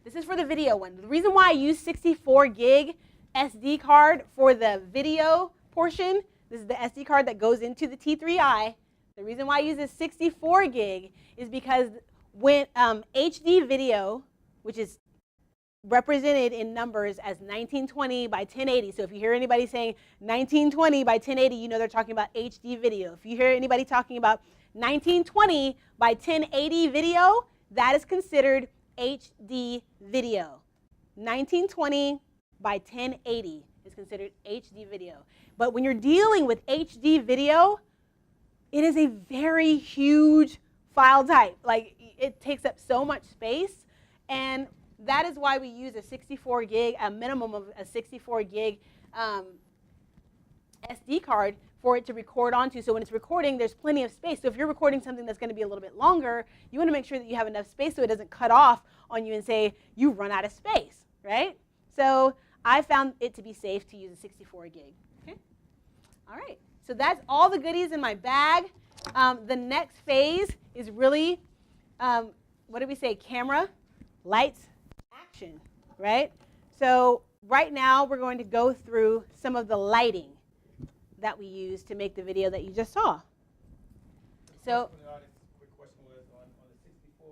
This is for the video one. The reason why I use 64 gig SD card for the video portion, this is the SD card that goes into the T3i. The reason why I use this 64 gig is because when HD video, which is represented in numbers as 1920 by 1080. So if you hear anybody saying 1920 by 1080, you know they're talking about HD video. If you hear anybody talking about 1920 by 1080 video, that is considered HD video. 1920 by 1080 is considered HD video. But when you're dealing with HD video, it is a very huge file type. Like, it takes up so much space, and that is why we use a 64 gig, a minimum of a 64 gig SD card for it to record onto. So when it's recording, there's plenty of space. So if you're recording something that's going to be a little bit longer, you want to make sure that you have enough space so it doesn't cut off on you and say, you run out of space, right? So I found it to be safe to use a 64 gig. Okay? All right. So that's all the goodies in my bag. The next phase is really, what did we say? Camera, lights, action, right? So right now we're going to go through some of the lighting that we use to make the video that you just saw. So The audience, quick question was on the 64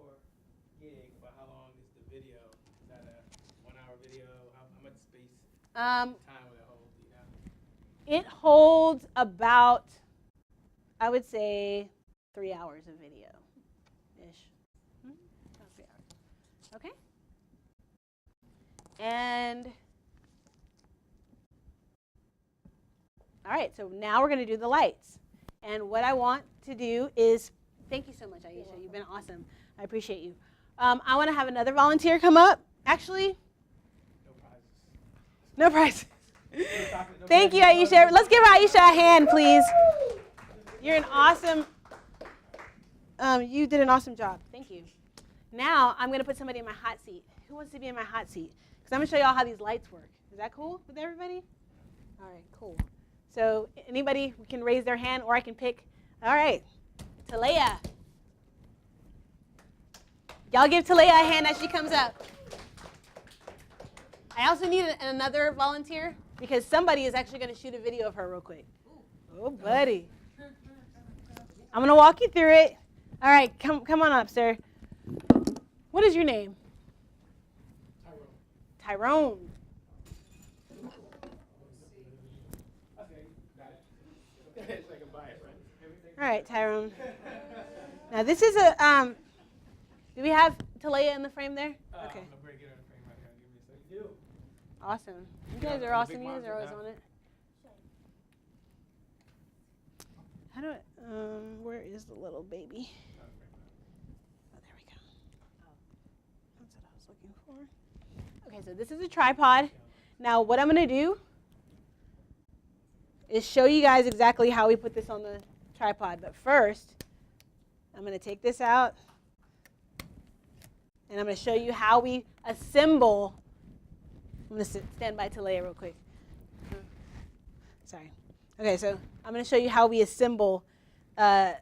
gig, about how long is the video? Is that a 1 hour video? How much space, time will it hold? You know? it holds about, I would say, 3 hours of video-ish. About 3 hours. Okay? And all right, so now we're going to do the lights. And what I want to do is, thank you so much, Aisha. You've been awesome. I appreciate you. I want to have another volunteer come up. Actually, No prizes. no prizes. Thank you, Aisha. Let's give Aisha a hand, please. You're an awesome, you did an awesome job. Thank you. Now, I'm going to put somebody in my hot seat. Who wants to be in my hot seat? Because I'm going to show you all how these lights work. Is that cool with everybody? All right, cool. So anybody can raise their hand, or I can pick. All right, Talea. Y'all give Talea a hand as she comes up. I also need another volunteer because somebody is actually going to shoot a video of her real quick. Oh, buddy. I'm going to walk you through it. All right, come on up, sir. What is your name? Tyrone. All right, Tyrone. Now this is a, do we have Talea in the frame there? Okay. Awesome. You guys are awesome. You guys are always on it. How do I, where is the little baby? Oh, there we go. That's what I was looking for. Okay, so this is a tripod. Now what I'm going to do is show you guys exactly how we put this on the tripod. But first, I'm going to take this out, and I'm going to show you how we assemble. I'm going to stand by Talea real quick. Sorry. Okay, so I'm going to show you how we assemble the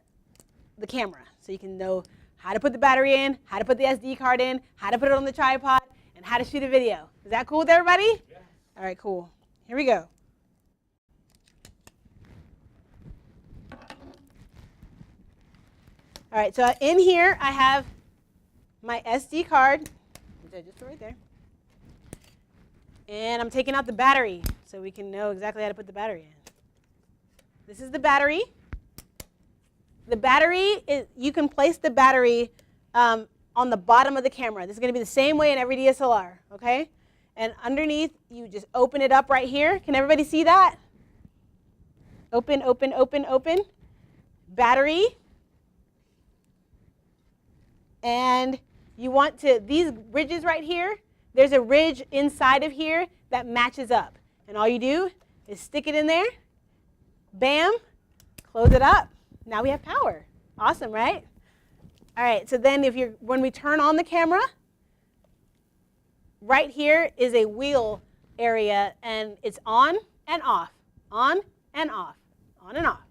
camera, so you can know how to put the battery in, how to put the SD card in, how to put it on the tripod, and how to shoot a video. Is that cool with everybody? Yeah. All right, cool. Here we go. All right, so in here I have my SD card, just right there. And I'm taking out the battery so we can know exactly how to put the battery in. This is the battery. The battery, you can place the battery on the bottom of the camera. This is going to be the same way in every DSLR, okay? And underneath, you just open it up right here. Can everybody see that? Open, open, open, open. Battery. And you want to, these ridges right here, there's a ridge inside of here that matches up. And all you do is stick it in there. Bam. Close it up. Now we have power. Awesome, right? All right, so then when we turn on the camera, right here is a wheel area, and it's on and off, on and off, on and off.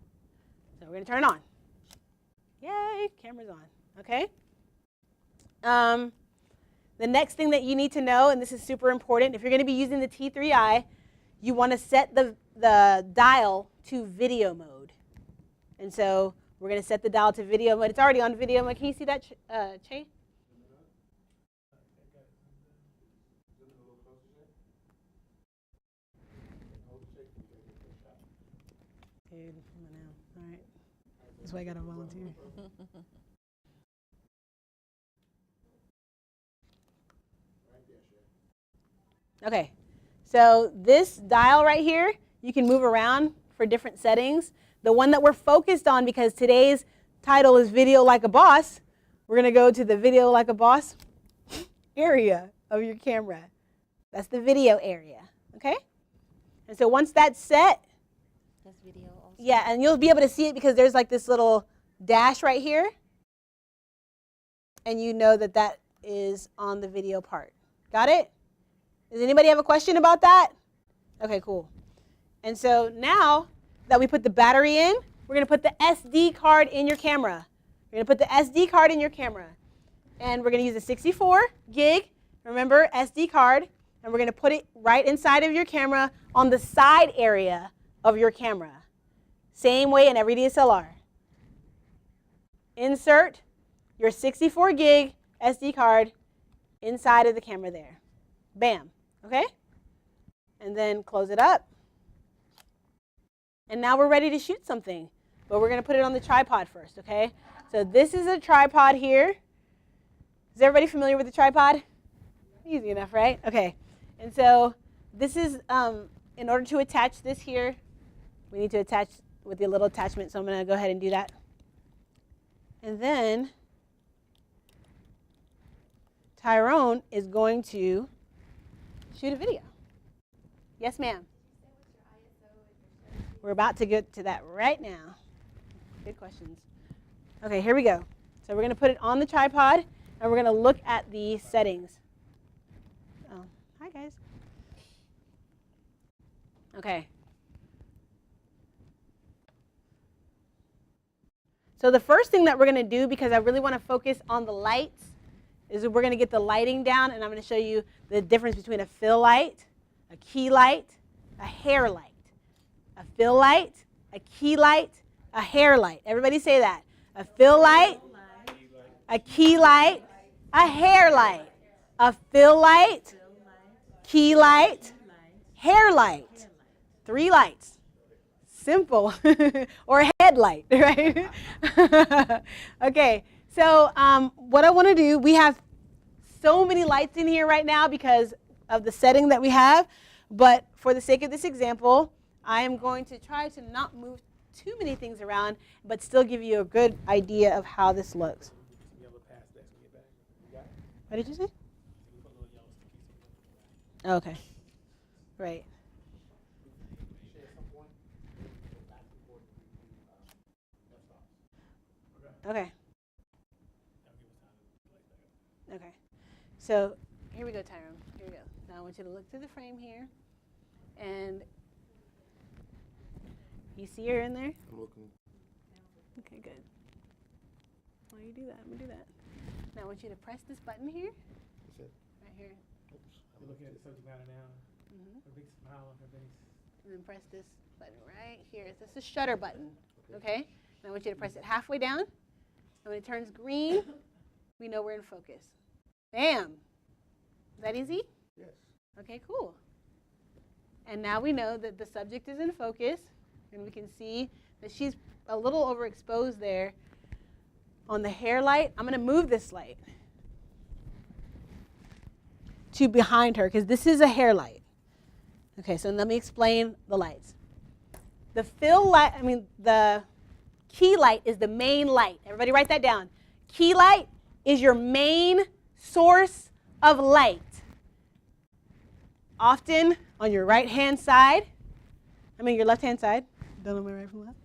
So we're going to turn it on. Yay, camera's on, okay? The next thing that you need to know, and this is super important, if you're going to be using the T3i, you want to set the dial to video mode. And so we're going to set the dial to video mode. It's already on video mode. Can you see that, Che? Dude, come on now. All right. That's why I got to volunteer. Okay, so this dial right here, you can move around for different settings. The one that we're focused on, because today's title is Video Like a Boss, we're going to go to the Video Like a Boss area of your camera. That's the video area, okay? And so once that's set, that's video also. Yeah, and you'll be able to see it because there's like this little dash right here, and you know that that is on the video part. Got it? Does anybody have a question about that? Okay, cool. And so now that we put the battery in, we're going to put the SD card in your camera. We're going to put the SD card in your camera. And we're going to use a 64 gig, remember, SD card, and we're going to put it right inside of your camera on the side area of your camera. Same way in every DSLR. Insert your 64 gig SD card inside of the camera there. Bam. Okay? And then close it up. And now we're ready to shoot something. But we're going to put it on the tripod first, okay? So this is a tripod here. Is everybody familiar with the tripod? Easy enough, right? Okay. And so this is, in order to attach this here, we need to attach with the little attachment. So I'm going to go ahead and do that. And then Tyrone is going to shoot a video. Yes, ma'am. We're about to get to that right now. Good questions. Okay, here we go. So we're going to put it on the tripod, and we're going to look at the settings. Oh, hi, guys. Okay. So the first thing that we're going to do, because I really want to focus on the lights, is we're going to get the lighting down, and I'm going to show you the difference between a fill light, a key light, a hair light. A fill light, a key light, a hair light. Everybody say that. A fill light, a key light, a hair light. A fill light, key light, hair light. 3 lights. Simple. Or a headlight, right? Okay, so what I want to do, we have so many lights in here right now because of the setting that we have, but for the sake of this example, I am going to try to not move too many things around, but still give you a good idea of how this looks. What did you say? Okay. Right. Okay. Okay. So here we go, Tyrone. Here we go. Now I want you to look through the frame here. And you see her in there? I'm looking. Okay, good. While you do that, I'm going to do that. Now I want you to press this button here. That's it. Right here. Oops. You're looking at the subject matter now. A big smile on her face. And then press this button right here. This is the shutter button. Okay? And I want you to press it halfway down. And when it turns green, we know we're in focus. Bam! Is that easy? Yes. Okay, cool. And now we know that the subject is in focus, and we can see that she's a little overexposed there on the hair light. I'm going to move this light to behind her because this is a hair light. Okay, so let me explain the lights. The fill light, the key light is the main light. Everybody write that down. Key light is your main source of light. Often on your right-hand side, your left-hand side. Don't know my right from left.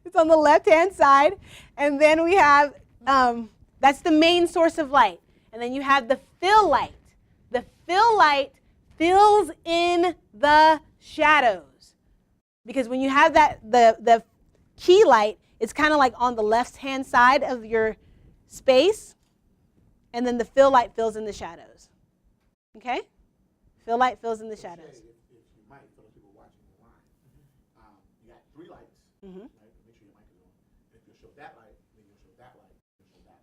It's on the left-hand side. And then we have, that's the main source of light. And then you have the fill light. The fill light fills in the shadows. Because when you have that, the key light, it's kind of like on the left-hand side of your space. And then the fill light fills in the shadows. Okay? Fill light fills in the shadows. If you might, for the people watching online, you got 3 lights. Mm-hmm. Right? Make sure your mic is on. If you show that light, then you'll show that light, you'll show that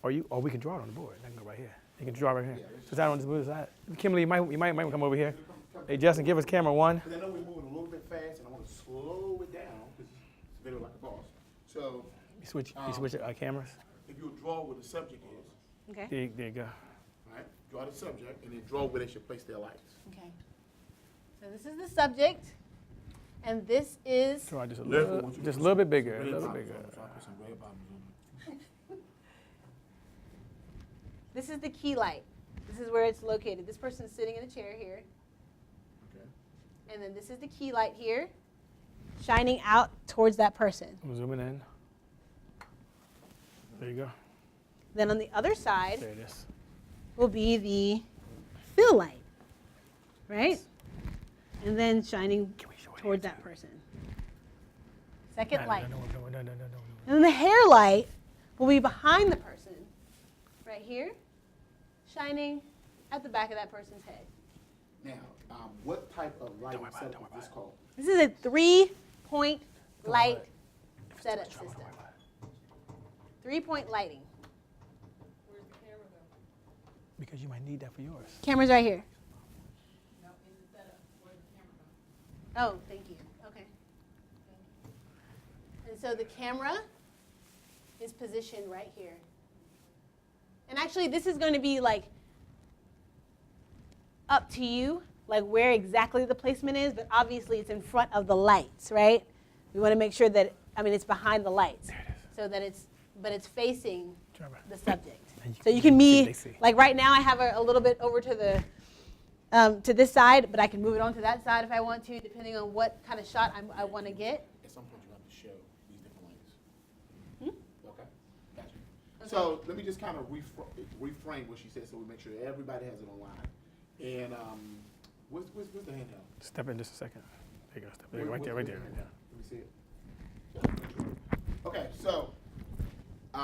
light. Or we can draw it on the board. I can go right here. You can draw right here. So I don't just move aside. Kimberly, you might come over here. Hey, Justin, give us camera 1. Because I know we're moving a little bit fast, and I want to slow it down because it's a video like a boss. So You switch cameras. if you draw where the subject is, Okay. There you go. all right? Draw the subject, and then draw where they should place their lights. Okay. So this is the subject, and this is Draw just a little bit bigger. A little bigger. this is the key light. This is where it's located. This person's sitting in a chair here. Okay. And then this is the key light here, shining out towards that person. I'm zooming in. There you go. Then on the other side There it is. will be the fill light, right? And then shining towards that person. Second light. No. And then the hair light will be behind the person, right here, shining at the back of that person's head. Now, what type of lighting setup is this called? This is a 3-point light setup system. 3-point lighting. Where's the camera though? Because you might need that for yours. Camera's right here. No, in the setup. Where's the camera go? Oh, thank you. Okay. And so the camera is positioned right here. And actually, this is going to be like up to you, like where exactly the placement is, but obviously it's in front of the lights, right? We want to make sure that, it's behind the lights. There it is. So that it's facing the subject. So you can be, like right now I have a little bit over to to this side, but I can move it on to that side if I want to, depending on what kind of shot I want to get. At some point, you have to show these different lanes. Okay, gotcha. So let me just kind of reframe what she said, so we make sure everybody has it online. And what's the handheld? Step in just a second. There you go. Step in. Right there. Let me see it. Okay, so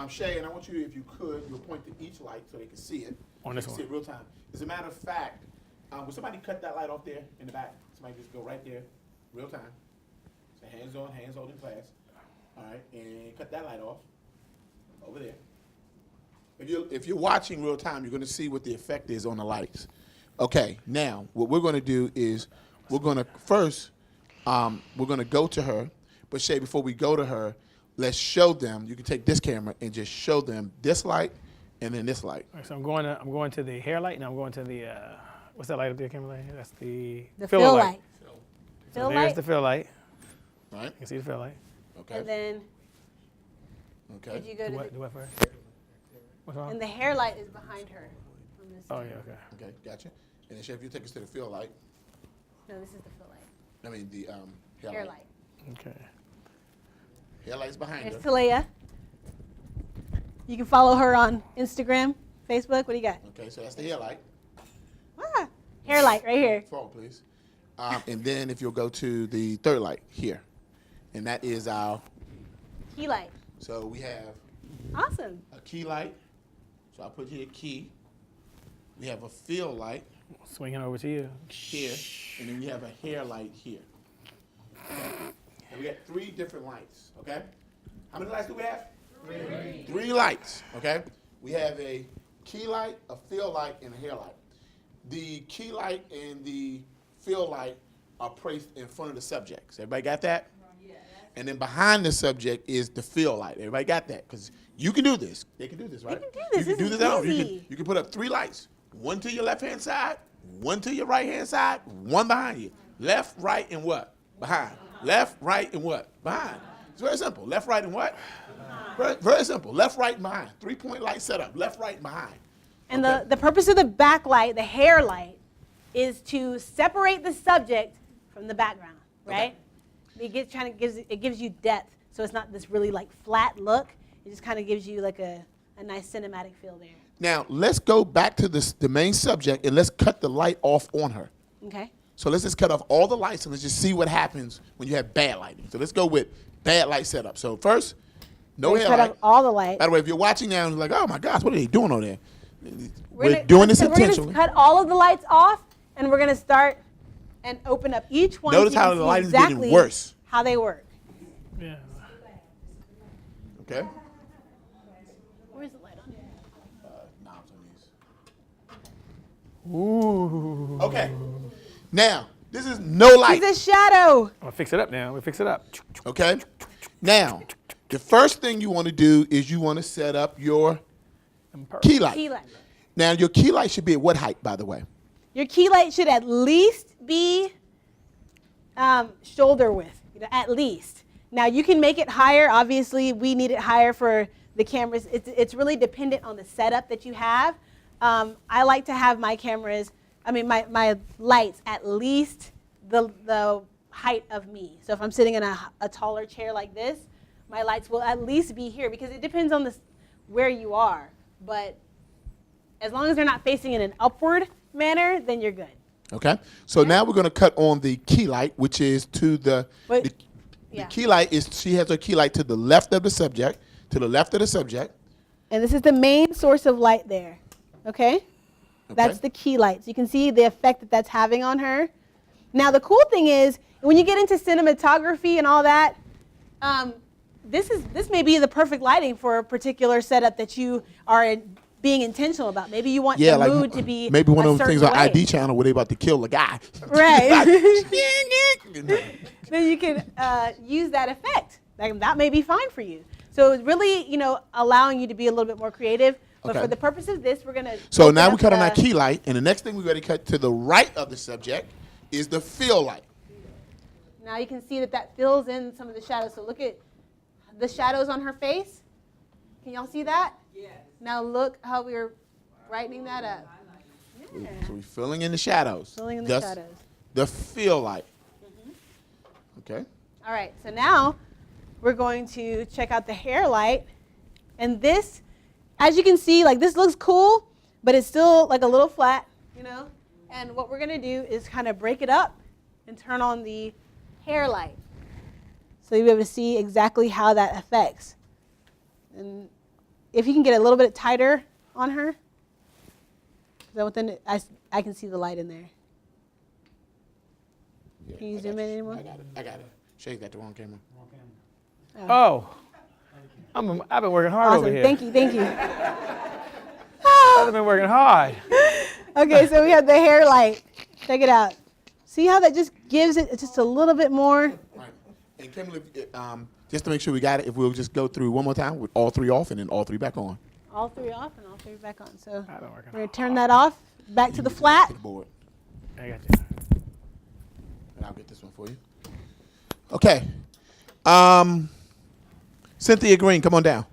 Shay, and I want you, if you could, you'll point to each light so they can see it. On this one. See it real time. As a matter of fact, would somebody cut that light off there in the back? Somebody just go right there, real time. So hands on, hands holding class. All right, and cut that light off over there. If you're watching real time, you're going to see what the effect is on the lights. Okay, now what we're going to do is we're going to first we're going to go to her. But Shay, before we go to her, let's show them. You can take this camera and just show them this light and then this light. All right, so I'm going to the hair light, and I'm going to the what's that light up there, camera? That's the fill light. So there's the fill light. Right. You can see the fill light. Okay. And then Okay. if you go to Do what first? What's wrong? and the hair light is behind her. On this Oh side. yeah, okay. Okay, gotcha. And then Shay, if you take us to the fill light, No, this is the fill light. I mean the Hair light. Okay. Hair light's behind There's her. Talia. You can follow her on Instagram, Facebook. What do you got? Okay, so that's the hair light. Ah, hair light right here. Forward, please. And then if you'll go to the third light here, and that is our. Key light. So we have Awesome. a key light. So I put here key. We have a fill light Swinging over to you. here, and then we have a hair light here. Okay. And we got 3 different lights. Okay. How many lights do we have? 3 lights. Okay. We have a key light, a fill light, and a hair light. The key light and the fill light are placed in front of the subjects. Everybody got that? And then behind the subject is the fill light. Everybody got that? Because you can do this. They can do this, right? can do this. You can This do is this at home. easy. You can put up 3 lights. One to your left-hand side, one to your right-hand side, one behind you. Left, right, and what? Behind. Left, right, and what? Behind. It's very simple. Left, right, and what? Very, very simple. Left, right, and behind. 3-point light setup. Left, right, and behind. And Okay. the purpose of the backlight, the hair light, is to separate the subject from the background, right? It gives you depth, so it's not this really like flat look. It just kind of gives you like a nice cinematic feel there. Now, let's go back to the main subject, and let's cut the light off on her. Okay. So let's just cut off all the lights, and let's just see what happens when you have bad lighting. So let's go with bad light setup. So first, no We're hair gonna cut light. off all the light. By the way, if you're watching now and you're like, oh my gosh, what are they doing on there? We're gonna- doing this We're intentionally. gonna cut all of the lights off, and we're gonna start and open up each one. Notice so you how can the see lighting's getting exactly worse. How they work. Yeah. Okay. Where's the light on? Knobs on these. Ooh. Okay. Now, this is no light. It's a shadow. I'm gonna fix it up now. We fix it up. Okay. Now, the first thing you want to do is you want to set up your key light. Key light. Now, your key light should be at what height, by the way? Your key light should at least be shoulder width, at least. Now you can make it higher. Obviously, we need it higher for the cameras. It's really dependent on the setup that you have. I like to have my cameras, my lights at least the height of me. So if I'm sitting in a taller chair like this, my lights will at least be here because it depends on where you are. But as long as they're not facing in an upward manner, then you're good. Okay. So now we're going to cut on the key light, which is to the key light is, she has her key light to the left of the subject, And this is the main source of light there, okay? That's the key light. So you can see the effect that that's having on her. Now the cool thing is, when you get into cinematography and all that, this may be the perfect lighting for a particular setup that you are being intentional about. Maybe you want the mood to be maybe one of those things on way. ID channel where they about to kill the guy. Right. Then you can use that effect. That may be fine for you. So it's really, allowing you to be a little bit more creative. But for the purpose of this, we're going to... So now we cut on our key light, and the next thing we're going to cut to the right of the subject is the fill light. Now you can see that fills in some of the shadows. So look at the shadows on her face. Can y'all see that? Yeah. Now look how we're brightening that up. Yeah. So we're filling in the shadows. Filling in the shadows. The feel light. Okay. All right, so now we're going to check out the hair light. And this, as you can see, like this looks cool, but it's still like a little flat, you know? And what we're gonna do is kind of break it up and turn on the hair light. So you'll be able to see exactly how that affects. And if you can get a little bit tighter on her, then I can see the light in there. Yeah, Can you zoom in anymore? I got it. Shay's got the wrong camera. Oh. I've been working hard over Awesome. here. Thank you. Thank you. I've been working hard. Okay, so we have the hair light. Check it out. See how that just gives it just a little bit more? Right. And Kimberly, just to make sure we got it, if we'll just go through one more time with all three off and then all three back on. All three off and all three back on. So I've been working we're going to turn that off, back to the flat. To the board. I got you. And I'll get this one for you. Okay. Cynthia Green, come on down.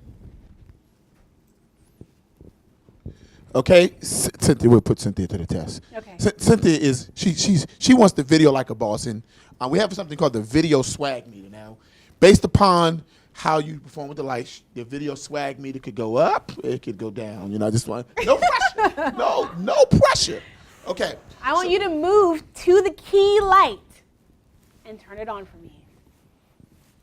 Okay, Cynthia, we'll put Cynthia to the test. Okay. Cynthia is she wants the video like a boss, and we have something called the video swag meter now. Based upon how you perform with the lights, the video swag meter could go up, it could go down. You know, just want no pressure, no pressure. Okay. I want you to move to the key light and turn it on for me.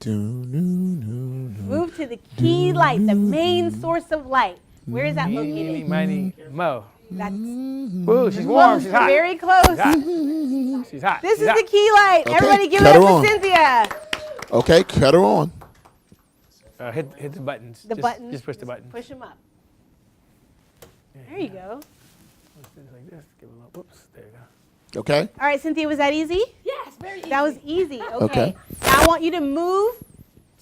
Move to the key light, the main source of light. Where is that located? Mighty Mo. That's Ooh, she's warm. She's hot. very close. She's hot. She's hot. This She's is hot. the key light. Okay, Everybody give it cut up her for on. Cynthia. Okay, cut her on. Hit the buttons. The buttons. Just push the buttons. Push them up. There you go. Let's do it like this. Give it a little. Whoops. There you go. Okay. All right, Cynthia, was that easy? Yes, very easy. That was easy. Okay. Okay. Now I want you to move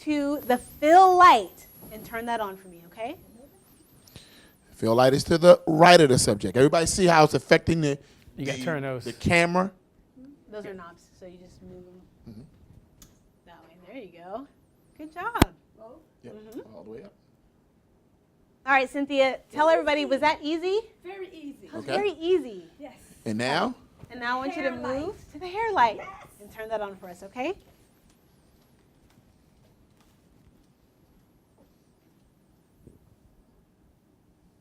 to the fill light and turn that on for me, okay? Feel light is to the right of the subject. Everybody see how it's affecting the You got to turn those. the camera. Those are knobs, so you just move them that way. There you go. Good job. Yep, all the way up. All right, Cynthia, tell everybody, was that easy? Very easy. That was Okay. very easy. Yes. And now, And now I want you to Hair light. move to the hair light Yes. and turn that on for us, okay?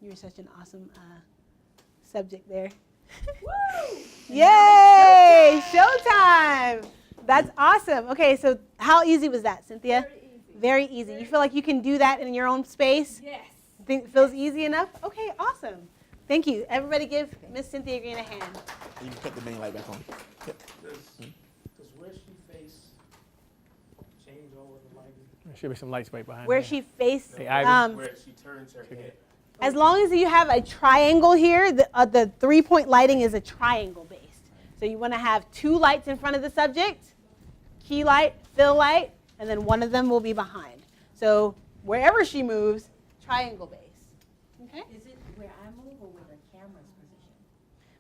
You're such an awesome subject there. Woo! Yay! Showtime! That's awesome. Okay, so how easy was that, Cynthia? Very easy. Very easy. You feel like you can do that in your own space? Yes. Think it feels easy enough? Okay, awesome. Thank you. Everybody give Miss Cynthia Green a hand. you can cut the main light back on. Yep. Does where she face change over the lighting? There should be some lights right behind Where her. she faced, Hey, Ivy. Where she turns her head. as long as you have a triangle here, the 3-point lighting is a triangle based. So you want to have 2 lights in front of the subject, key light, fill light, and then one of them will be behind. So wherever she moves, triangle based. Okay? Is it where I move or where the camera's positioned?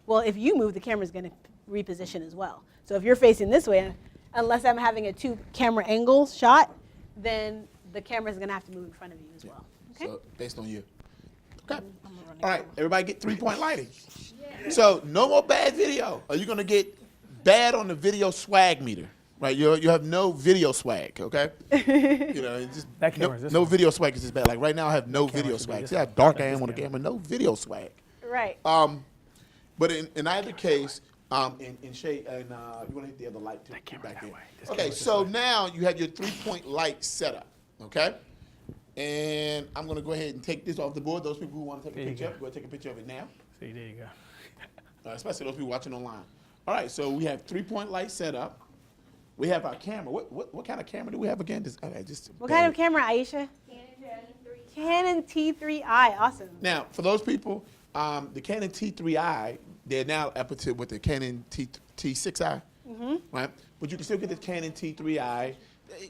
Well, if you move, the camera's going to reposition as well. So if you're facing this way, unless I'm having a 2 camera angle shot, then the camera's going to have to move in front of you as well. Okay? So based on you. Okay. All right, everybody get 3-point lighting. So no more bad video. Are you gonna get bad on the video swag meter? Right, you have no video swag, okay? You know, it's just That camera's this no one. video swag is just bad. Like right now, I have no video should be swag. this See how one. dark I Like am this on the camera. camera? No video swag. Right. But in either case, in Shay, and you want to hit the other light too. That camera back that there. way. This Okay, camera's this so way. now you have your 3-point light set up, okay? And I'm gonna go ahead and take this off the board. Those people who want to take a There you picture, go. go ahead and take a picture of it now. See, there you go. Especially those people watching online. All right, so we have 3-point light set up. We have our camera. What kind of camera do we have again? What kind of camera, Aisha? Canon T3i. Awesome. Now, for those people, the Canon T3i, they're now up to with the Canon T6i, right? But you can still get the Canon T3i.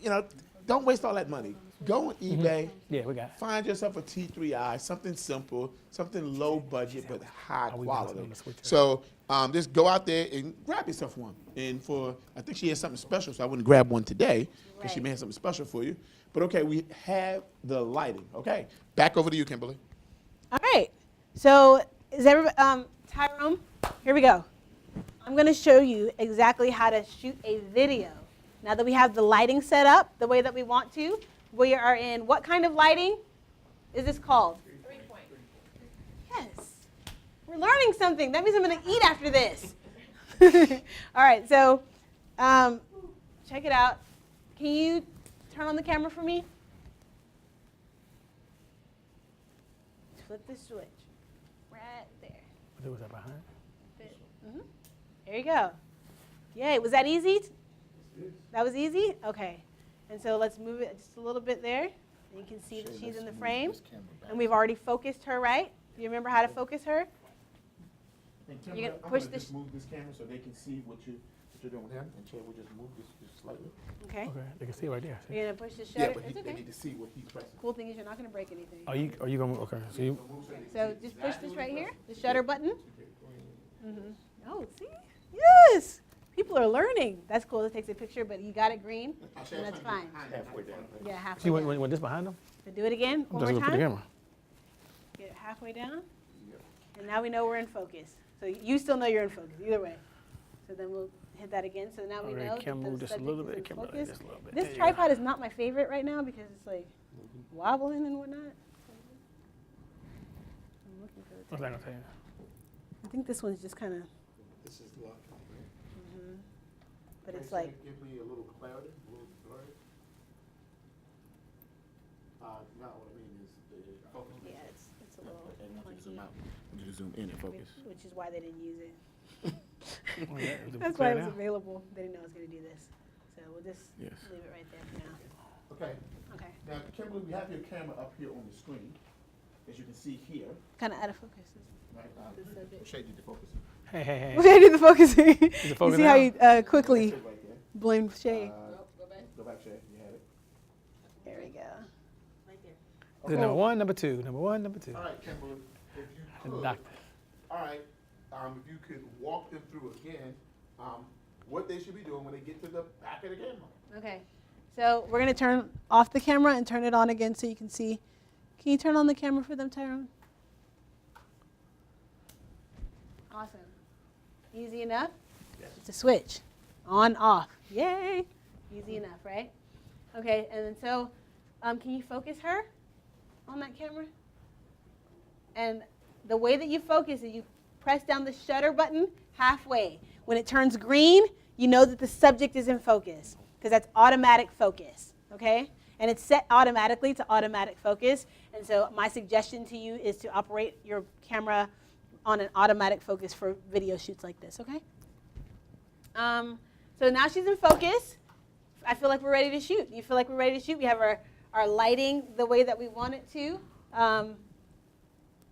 You know, don't waste all that money. Go on eBay. Yeah, we got it. Find yourself a T3i, something simple, something low budget but high we quality. gonna switch it. So just go out there and grab yourself one. And I think she has something special, so I wouldn't grab one today because she Right. may have something special for you. But okay, we have the lighting. Okay, back over to you, Kimberly. All right. So is everybody, Tyrone, here we go. I'm going to show you exactly how to shoot a video. Now that we have the lighting set up the way that we want to, we are in what kind of lighting is this called? 3-point. Yes. We're learning something. That means I'm going to eat after this. All right. So check it out. Can you turn on the camera for me? Flip the switch. Right there. What was that behind? Mm-hmm. There you go. Yay. Was that easy? That was easy? Okay. And so let's move it just a little bit there. And you can see that she's in the frame. And we've already focused her, right? Do you remember how to focus her? You're gonna push this. Just move this camera so they can see what you're doing with him. And Chad will just move this just slightly. Okay. Okay, they can see right there. See? You're going to push the Yeah, shutter. but It's they okay. need to see what he's pressing. Cool thing is you're not going to break anything. Are you gonna move? Okay, so you, So just push this right here, the shutter button. Mm-hmm. Oh, see? Yes! People are learning. That's cool. It takes a picture, but you got it green, and that's fine. Halfway down. Yeah, halfway see down. when this behind them? So do it again, one Just more look at the time. camera. Get it halfway down. And now we know we're in focus. So you still know you're in focus, either way. So then we'll hit that again. So now we Okay, know that camera move the just a little subject is bit. in Camera like focus. this a little bit. This There you tripod is not my favorite right now because it's like wobbling and whatnot. I'm looking for the What's that gonna say? I think this one's just kind of, This is locked. but it's like, Give me a little clarity, a little blurry. Not what I mean is the focus. yeah, it's a little And once you zoom clunky, out, you zoom in and focus. which is why they didn't use it. Oh, yeah, is it That's clear why it was now? available. They didn't know I was going to do this. So we'll just Yes. leave it right there for now. Okay, Okay. now Kimberly, we have your camera up here on the screen, as you can see here. Kind of out of focus. Right, The subject. Shade did the focus. Hey, hey, hey. We're going to do the focusing. Is it You focused see how now? you quickly That's it right there. blamed Shay. Go back, Shay, you had it. There we go. Right there. Is it number one, number two? Number one, number two. All right, Kimberly, if you And could, doctor. all right, if you could walk them through again, what they should be doing when they get to the back of the camera. Okay. So we're going to turn off the camera and turn it on again so you can see. Can you turn on the camera for them, Tyrone? Awesome. Easy enough? Yes. It's a switch. On, off. Yay. Easy enough, right? Okay, and then so can you focus her on that camera? And the way that you focus is you press down the shutter button halfway. When it turns green, you know that the subject is in focus because that's automatic focus, okay? And it's set automatically to automatic focus. And so my suggestion to you is to operate your camera on an automatic focus for video shoots like this, okay? So now she's in focus. I feel like we're ready to shoot. You feel like we're ready to shoot? We have our lighting the way that we want it to.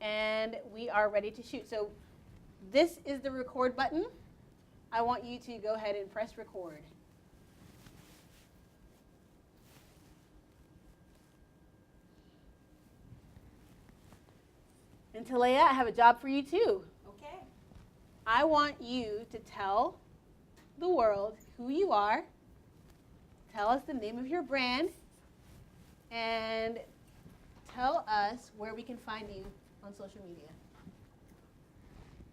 And we are ready to shoot. So this is the record button. I want you to go ahead and press record. And Talea, I have a job for you too. Okay. I want you to tell the world who you are, tell us the name of your brand, and tell us where we can find you on social media.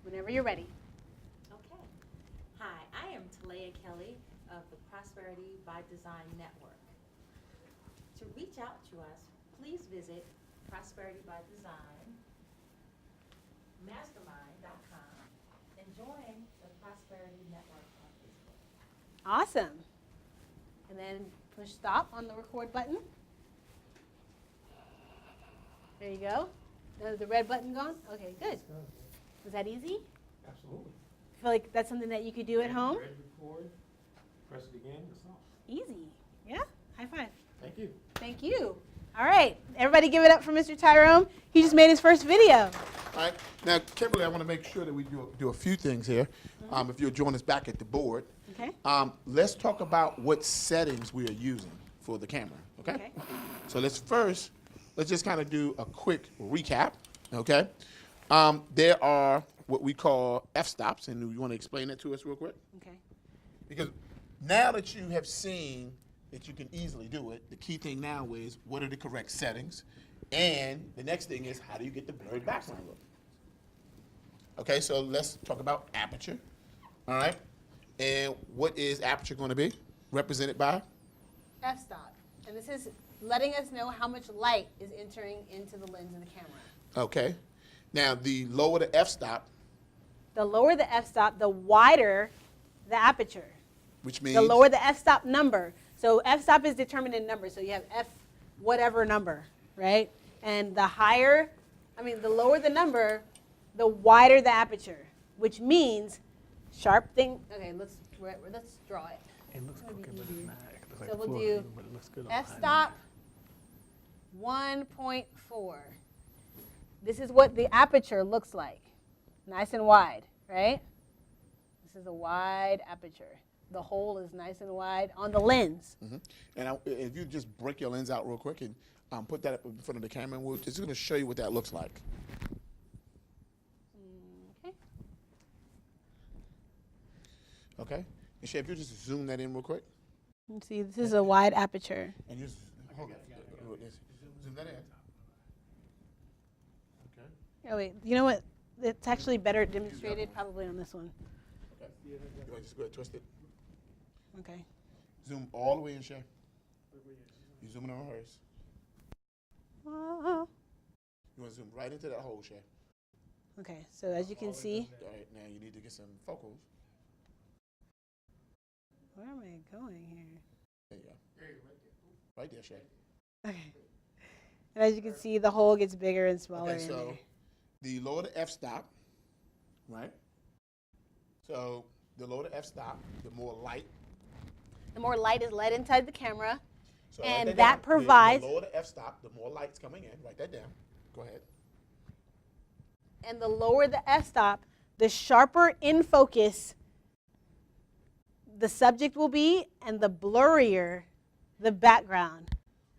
Whenever you're ready. Okay. Hi, I am Talea Kelly of the Prosperity by Design Network. To reach out to us, please visit Prosperity by Design Mastermind.com and join the Prosperity Network on Facebook. Awesome. And then push stop on the record button. There you go. Now is the red button gone? Okay, good. Was that easy? Absolutely. I feel like that's something that you could do at home. Ready, record, press it again, that's all. Easy. Yeah? High five. Thank you. Thank you. All right. Everybody give it up for Mr. Tyrone. He just made his first video. All right, now Kimberly, I want to make sure that we do a few things here. If you'll join us back at the board. Okay. Let's talk about what settings we are using for the camera, okay? Okay. So let's just kind of do a quick recap, okay? There are what we call f-stops, and you want to explain that to us real quick? Okay. Because now that you have seen that you can easily do it, the key thing now is what are the correct settings? And the next thing is, how do you get the blurred background look? Okay, so let's talk about aperture. All right. And what is aperture going to be? Represented by? F-stop. And this is letting us know how much light is entering into the lens of the camera. Okay. Now, the lower the f-stop. The lower the f-stop, the wider the aperture. Which means? The lower the f-stop number. So f-stop is determined in numbers. So you have f whatever number, right? And the lower the number, the wider the aperture, which means sharp thing. Okay, let's draw it. It looks It's gonna crooked, be but easier. it's not. It looks like So we'll floor, do but it looks good on f-stop 1.4. This is what the aperture looks like. Nice and wide, right? This is a wide aperture. The hole is nice and wide on the lens. Mm-hmm. And if you just break your lens out real quick and put that up in front of the camera, and we're just going to show you what that looks like. Okay. Okay? And Shay, if you just zoom that in real quick. Let's see, this is a wide aperture. And you zoom that in. Okay. Oh, wait, you know what? It's actually better demonstrated probably on this one. Okay. You want to just go ahead and twist it? Okay. Zoom all the way in, Shay. You zoom in on hers. You want to zoom right into that hole, Shay. Okay, so as you can see, All right, now you need to get some focals. where am I going here? There you go. Right there, Shay. Okay. And as you can see, the hole gets bigger and smaller Okay, in so there. the lower the f-stop, right? So the lower the f-stop, the more light. The more light is let inside the camera, So and write that down. provides, The lower the f-stop, the more light's coming in. Write that down. Go ahead. and the lower the f-stop, the sharper in focus the subject will be, and the blurrier the background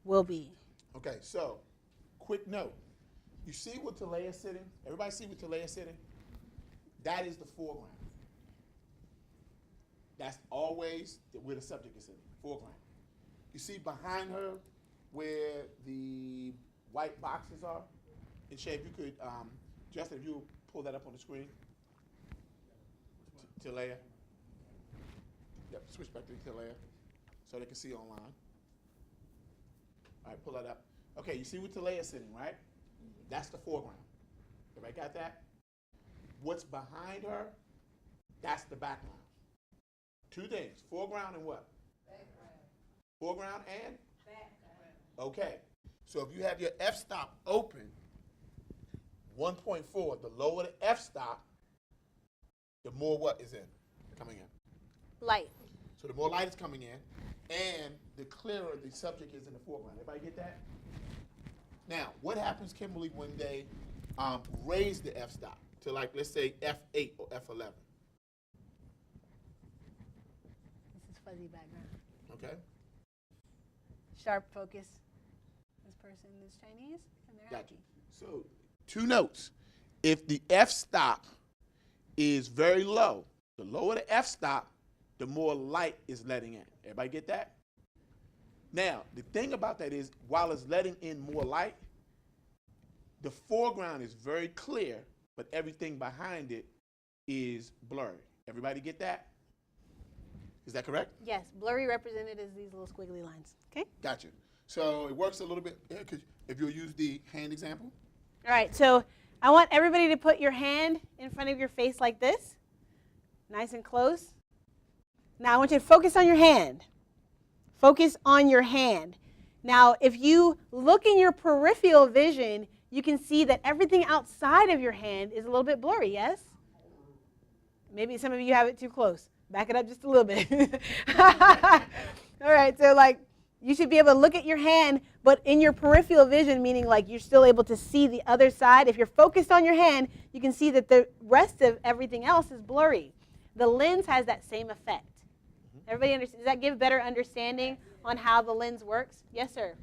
will be. Okay, so quick note. You see where Talea's sitting? Everybody see where Talea's sitting? That is the foreground. That's always where the subject is sitting, foreground. You see behind her where the white boxes are? And Shay, if you could, Justin, if you would pull that up on the screen. Talea. Yep, switch back to Talea so they can see online. All right, pull that up. Okay, you see where Talea's sitting, right? That's the foreground. Everybody got that? What's behind her? That's the background. Two things, foreground and what? Background. Foreground and? Background. Okay, so if you have your f-stop open, 1.4, the lower the f-stop, the more what is in, coming in? Light. So the more light is coming in, and the clearer the subject is in the foreground. Everybody get that? Now, what happens, Kimberly, when they raise the f-stop to, like, let's say f8 or f11? This is fuzzy background. Okay? Sharp focus. This person is Chinese, and they're Gotcha. happy. So, two notes. If the f-stop is very low, the lower the f-stop, the more light is letting in. Everybody get that? Now, the thing about that is, while it's letting in more light, the foreground is very clear, but everything behind it is blurry. Everybody get that? Is that correct? Yes, blurry represented as these little squiggly lines. Okay? Gotcha. So it works a little bit, if you'll use the hand example. All right, so I want everybody to put your hand in front of your face like this, nice and close. Now I want you to focus on your hand. Focus on your hand. Now, if you look in your peripheral vision, you can see that everything outside of your hand is a little bit blurry, yes? Maybe some of you have it too close. Back it up just a little bit. All right, so like you should be able to look at your hand, but in your peripheral vision, meaning like you're still able to see the other side. If you're focused on your hand, you can see that the rest of everything else is blurry. The lens has that same effect. Everybody understands? Does that give better understanding on how the lens works? Yes, sir.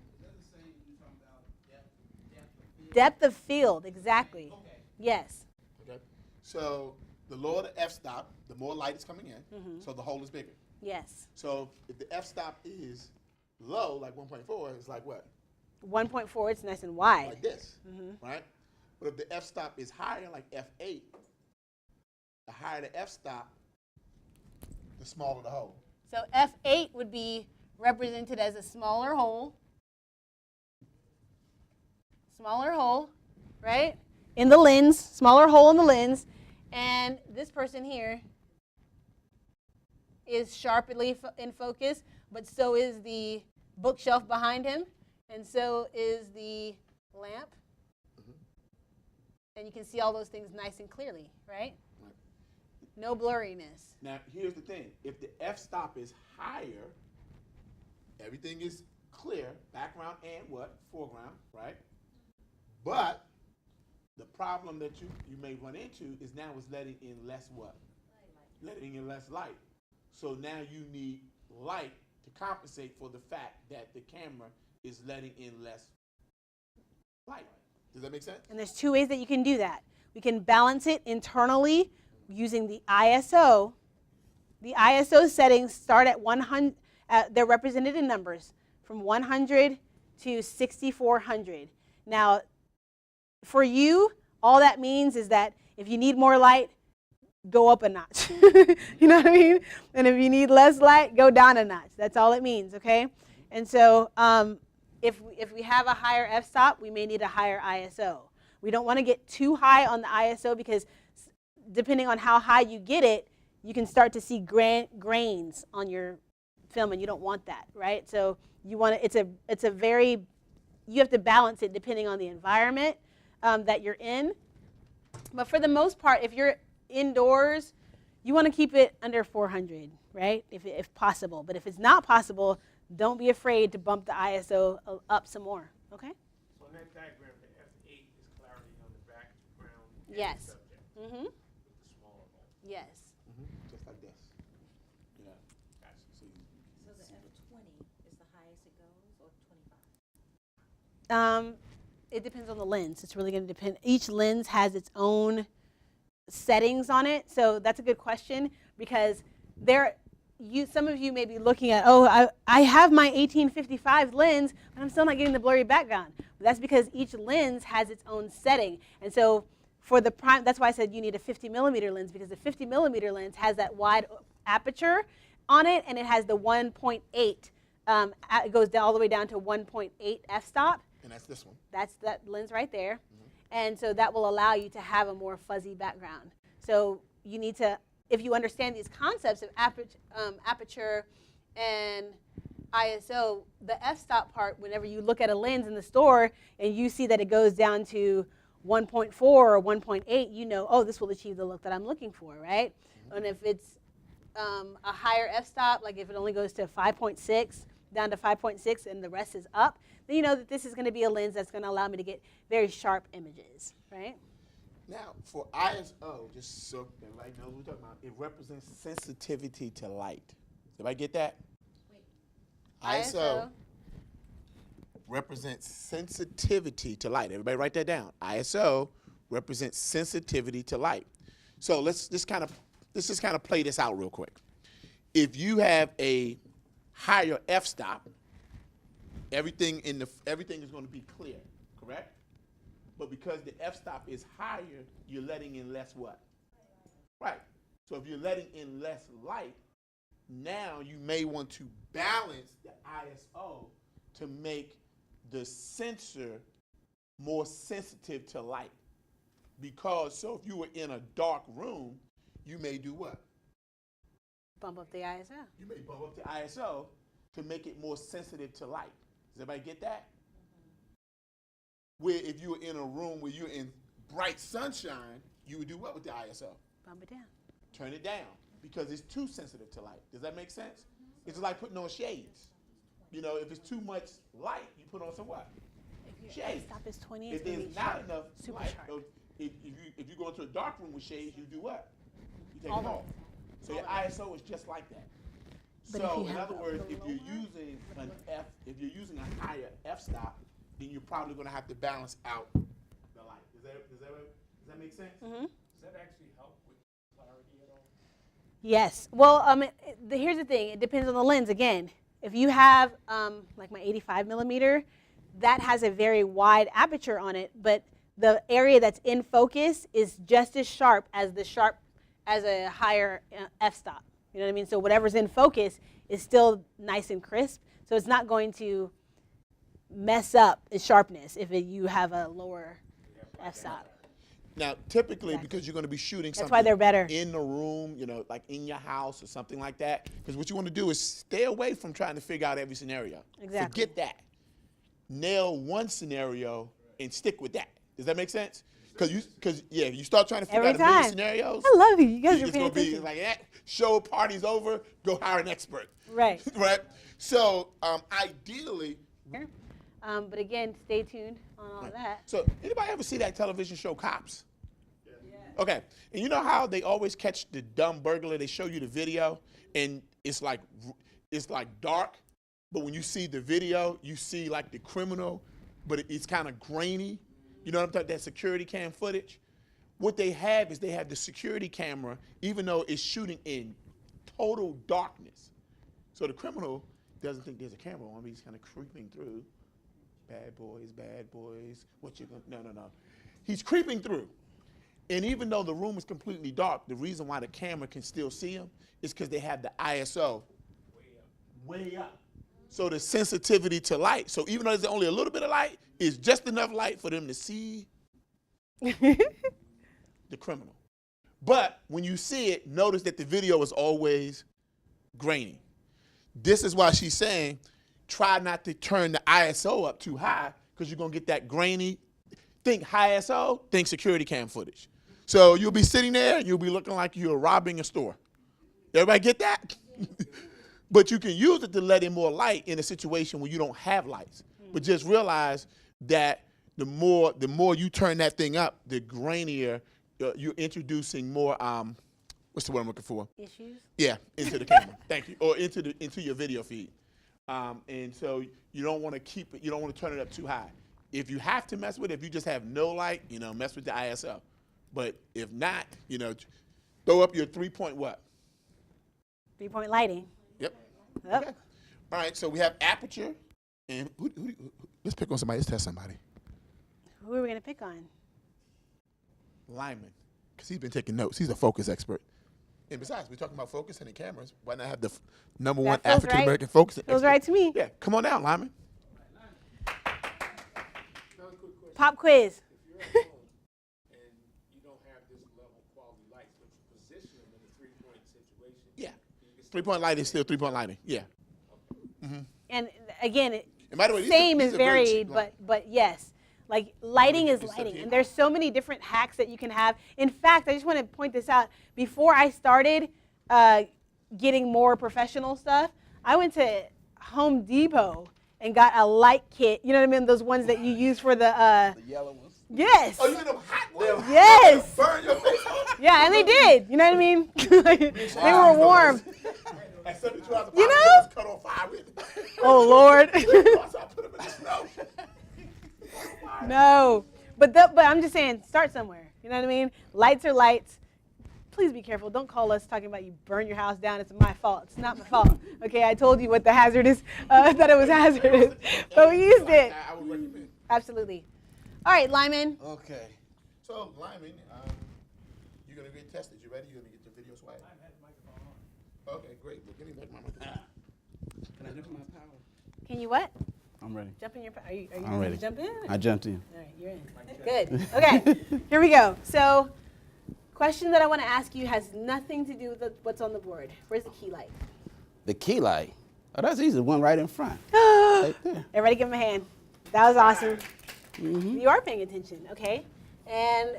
Depth of field, exactly. Okay. Yes. Okay. So the lower the f-stop, the more light is coming in, so the hole is bigger. Yes. So if the f-stop is low, like 1.4, it's like what? 1.4, it's nice and wide. Like this, right? But if the f-stop is higher, like f8, the higher the f-stop, the smaller the hole. So F8 would be represented as a smaller hole. Smaller hole, right? In the lens, smaller hole in the lens. And this person here is sharply in focus, but so is the bookshelf behind him, and so is the lamp. And you can see all those things nice and clearly, right? No blurriness. Now, here's the thing. If the f-stop is higher, everything is clear, background and what? Foreground, right? But the problem that you may run into is now it's letting in less what? Letting in less light. So now you need light to compensate for the fact that the camera is letting in less light. Does that make sense? And there's two ways that you can do that. We can balance it internally using the ISO. The ISO settings start at 100. They're represented in numbers from 100 to 6400. Now, for you, all that means is that if you need more light, go up a notch. You know what I mean? And if you need less light, go down a notch. That's all it means, okay? And so if we have a higher f-stop, we may need a higher ISO. We don't want to get too high on the ISO because depending on how high you get it, you can start to see grains on your film, and you don't want that, right? So you want to, it's a very, you have to balance it depending on the environment that you're in. But for the most part, if you're indoors, you want to keep it under 400, right? If possible. But if it's not possible, don't be afraid to bump the ISO up some more, okay? So in that diagram, the F8 is clarity on the background and Yes. the subject Mm-hmm. with the smaller hole. Yes. Just like this. Yeah. Gotcha. So the F20 is the highest it goes, or 25? It depends on the lens. It's really going to depend. Each lens has its own settings on it. So that's a good question because some of you may be looking at, I have my 1855 lens, but I'm still not getting the blurry background. But that's because each lens has its own setting. And so for the prime, that's why I said you need a 50 millimeter lens, because the 50 millimeter lens has that wide aperture on it, and it has the 1.8. It goes all the way down to 1.8 f-stop. And that's this one. That's that lens right there. And so that will allow you to have a more fuzzy background. So you need to, if you understand these concepts of aperture and ISO, the f-stop part, whenever you look at a lens in the store and you see that it goes down to 1.4 or 1.8, you know, oh, this will achieve the look that I'm looking for, right? And if it's a higher f-stop, like if it only goes to 5.6, down to 5.6 and the rest is up, then you know that this is going to be a lens that's going to allow me to get very sharp images, right? Now, for ISO, just so everybody knows what we're talking about, it represents sensitivity to light. Does everybody get that? ISO represents sensitivity to light. Everybody write that down. ISO represents sensitivity to light. So let's just kind of play this out real quick. If you have a higher f-stop, everything is going to be clear, correct? But because the f-stop is higher, you're letting in less what? Right. So if you're letting in less light, now you may want to balance the ISO to make the sensor more sensitive to light. Because, so if you were in a dark room, you may do what? Bump up the ISO. You may bump up the ISO to make it more sensitive to light. Does everybody get that? Where if you were in a room where you're in bright sunshine, you would do what with the ISO? Bump it down. Turn it down because it's too sensitive to light. Does that make sense? It's like putting on shades. You know, if it's too much light, you put on some what? Shades. Stop is 20. If there's not enough super light, sharp. if you go into a dark room with shades, you do what? You take All them the off. way. So your ISO is just like that. But So if you in have other words, the if you're lower- using a higher f-stop, then you're probably going to have to balance out the light. Does that make sense? Mm-hmm. Does that actually help with clarity at all? Yes. Well, here's the thing. It depends on the lens again. If you have like my 85 millimeter, that has a very wide aperture on it, but the area that's in focus is just as sharp as a higher f-stop. You know what I mean? So whatever's in focus is still nice and crisp. So it's not going to mess up its sharpness if you have a lower f-stop. Now, typically, because you're going to be shooting That's why they're better. in the room, you know, like in your house or something like that, because what you want to do is stay away from trying to figure out every scenario. Exactly. Forget that. Nail one scenario and stick with that. Does that make sense? Because you start trying to figure out a million scenarios. I love you. You guys are it's paying going to be attention. like, show party's over, go hire an expert. Right. Right? So, ideally. But again, stay tuned on all of that. So, anybody ever see that television show Cops? Okay, and you know how they always catch the dumb burglar? They show you the video, and it's like dark, but when you see the video, you see like the criminal, but it's kind of grainy. You know what I'm talking about? That security cam footage. What they have is they have the security camera, even though it's shooting in total darkness. So the criminal doesn't think there's a camera on him. He's kind of creeping through. Bad boys. What you gonna? No. He's creeping through. And even though the room is completely dark, the reason why the camera can still see him is because they have the ISO way up. So the sensitivity to light. So even though there's only a little bit of light, it's just enough light for them to see the criminal. But when you see it, notice that the video is always grainy. This is why she's saying, try not to turn the ISO up too high because you're going to get that grainy. Think high ISO, think security cam footage. So you'll be sitting there and you'll be looking like you're robbing a store. Everybody get that? But you can use it to let in more light in a situation where you don't have lights. But just realize that the more you turn that thing up, the grainier you're introducing more, what's the word I'm looking for? Issues? Yeah, into the camera. Thank you. Or into your video feed. And so you don't want to turn it up too high. If you have to mess with it, if you just have no light, mess with the ISO. But if not, throw up your 3-point what? 3-point lighting. Yep. Yep. Okay. All right, so we have aperture. And let's pick on somebody. Let's test somebody. Who are we going to pick on? Lyman, because he's been taking notes. He's a focus expert. And besides, we're talking about focusing and cameras. Why not have the number one African-American focus expert? Feels right to me. Yeah, come on down, Lyman. Pop quiz. If you're at home and you don't have this level of quality lights, but you position them in a 3-point situation. Yeah. 3-point light is still 3-point lighting. Yeah. Mm-hmm. And again, and by the way, same is varied, but yes. Like lighting is lighting, and there's so many different hacks that you can have. In fact, I just want to point this out. Before I started getting more professional stuff, I went to Home Depot and got a light kit. You know what I mean? Those ones that you use for the yellow ones. Yes. Oh, you get them hot ones? Yes. Burn your face off? Yeah, and they did. You know what I mean? They were warm. You know? Cut on fire with. Oh Lord. No, but I'm just saying, start somewhere. You know what I mean? Lights are lights. Please be careful. Don't call us talking about you burn your house down. It's my fault. It's not my fault. Okay, I told you what the hazard is. I thought it was hazardous, but we used it. I would recommend. Absolutely. All right, Lyman. Okay. So, Lyman, you're going to get tested. You ready? You're going to get the video swag? I had the microphone on. Okay, great. Well, give me back my microphone. Can I jump in my power? Can you what? I'm ready. Jump in your. Are you I'm ready ready. to jump in? I jumped in. All right, you're in. Good. Okay, here we go. So, question that I want to ask you has nothing to do with what's on the board. Where's the key light? The key light. Oh, that's easy. The one right in front. Right there. Everybody give him a hand. That was awesome. Mm-hmm. You are paying attention, okay? And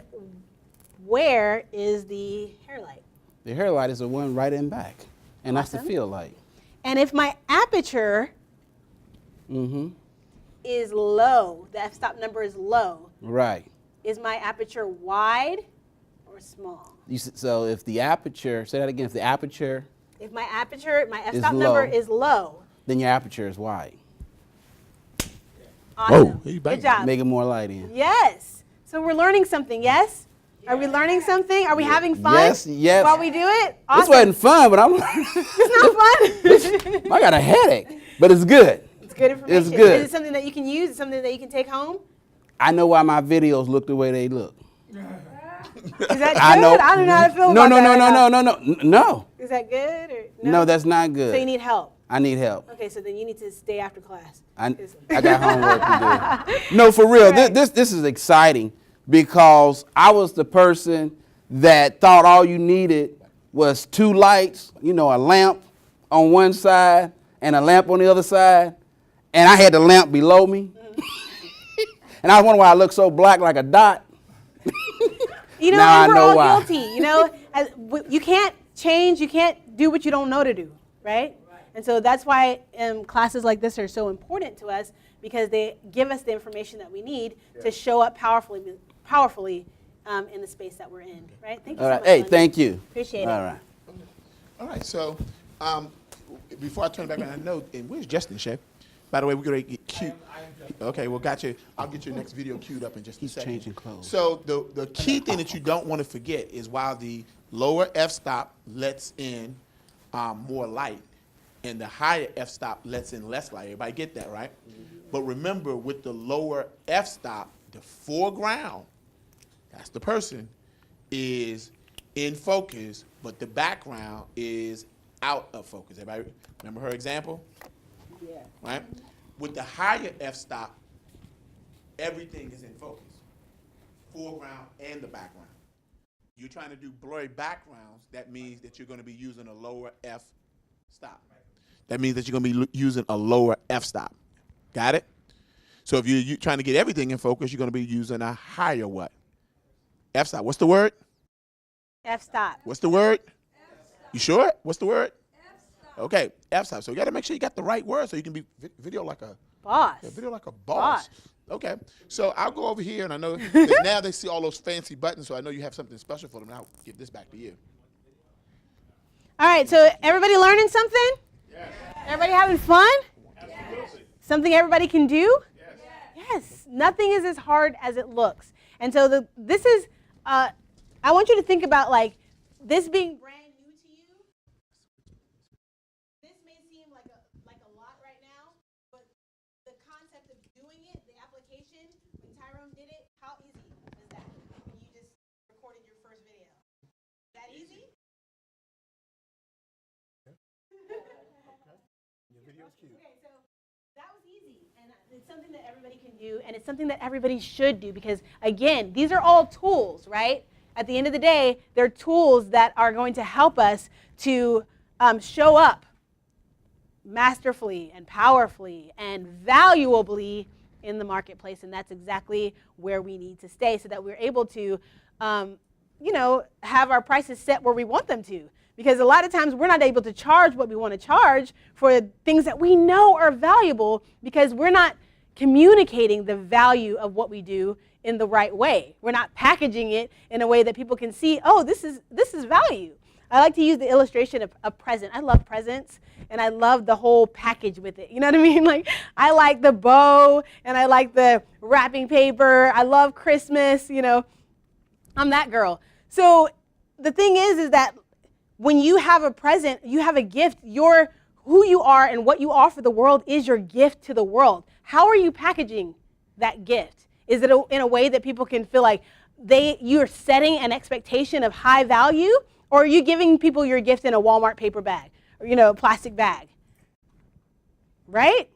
where is the hair light? The hair light is the one right in back. And that's the Awesome. field light. And if my aperture Mm-hmm. is low, the f-stop number is low, Right. is my aperture wide or small? So if the aperture, say that again, if the aperture, If my f-stop number low. is low, then your aperture is wide. awesome. he Good banging. job. Making more light in. Yes. So we're learning something, yes? Are we learning something? Are we having fun Yes. while we do it? Awesome. This wasn't fun, but I'm It's not fun. I got a headache, but it's good. It's good information. It's good. Is it something that you can use? Is it something that you can take home? I know why my videos look the way they look. Is that good? I know. I don't know how to feel No, about no, that. no. Is that good or no? No, that's not good. So you need help. I need help. Okay, so then you need to stay after class. I got homework to do. No, for real. Right. This is exciting because I was the person that thought all you needed was 2 lights, a lamp on one side and a lamp on the other side, and I had the lamp below me. And I was wondering why I look so black like a dot. Now And I we're know all why. guilty. You can't change, you can't do what you don't know to do, right? And so that's why classes like this are so important to us, because they give us the information that we need to show up powerfully in the space that we're in, right? Thank you All so right. much. Hey, Linda. thank you. Appreciate it. All right. All right, so before I turn it back on, I know, and where's Justin, Chef? By the way, we're going to get cute. Okay, well, gotcha. I'll get your next video queued up in just a He's second. changing clothes. So the key thing that you don't want to forget is while the lower f-stop lets in more light, and the higher f-stop lets in less light. Everybody get that, right? But remember, with the lower f-stop, the foreground, that's the person, is in focus, but the background is out of focus. Everybody remember her example? Yeah. Right? With the higher f-stop, everything is in focus, foreground and the background. You're trying to do blurry backgrounds, that means that you're going to be using a lower f-stop. That means that you're going to be using a lower f-stop. Got it? So if you're trying to get everything in focus, you're going to be using a higher what? F-stop. What's the word? F-stop. What's the word? You sure? What's the word? Okay, f-stop. So you got to make sure you got the right word so you can be video like a Boss. yeah, video like a boss. Okay, so I'll go over here, and I know that now they see all those fancy buttons, so I know you have something special for them. And I'll give this back to you. All right, so everybody learning something? Yes. Everybody having fun? Absolutely. Something everybody can do? Yes. Yes. Nothing is as hard as it looks. And so this is, I want you to think about like this being brand new to you. This may seem like a lot right now, but the concept of doing it, the application, when Tyrone did it, how easy was that? When you just recorded your first video. That easy? Your video's cute. Okay, so that was easy, and it's something that everybody can do, and it's something that everybody should do, because again, these are all tools, right? At the end of the day, they're tools that are going to help us to show up masterfully and powerfully and valuably in the marketplace, and that's exactly where we need to stay so that we're able to, have our prices set where we want them to. Because a lot of times we're not able to charge what we want to charge for things that we know are valuable because we're not communicating the value of what we do in the right way. We're not packaging it in a way that people can see, oh, this is value. I like to use the illustration of a present. I love presents, and I love the whole package with it. You know what I mean? Like, I like the bow, and I like the wrapping paper. I love Christmas, I'm that girl. So the thing is that when you have a present, you have a gift. Who you are and what you offer the world is your gift to the world. How are you packaging that gift? Is it in a way that people can feel like you're setting an expectation of high value, or are you giving people your gift in a Walmart paper bag or a plastic bag? Right?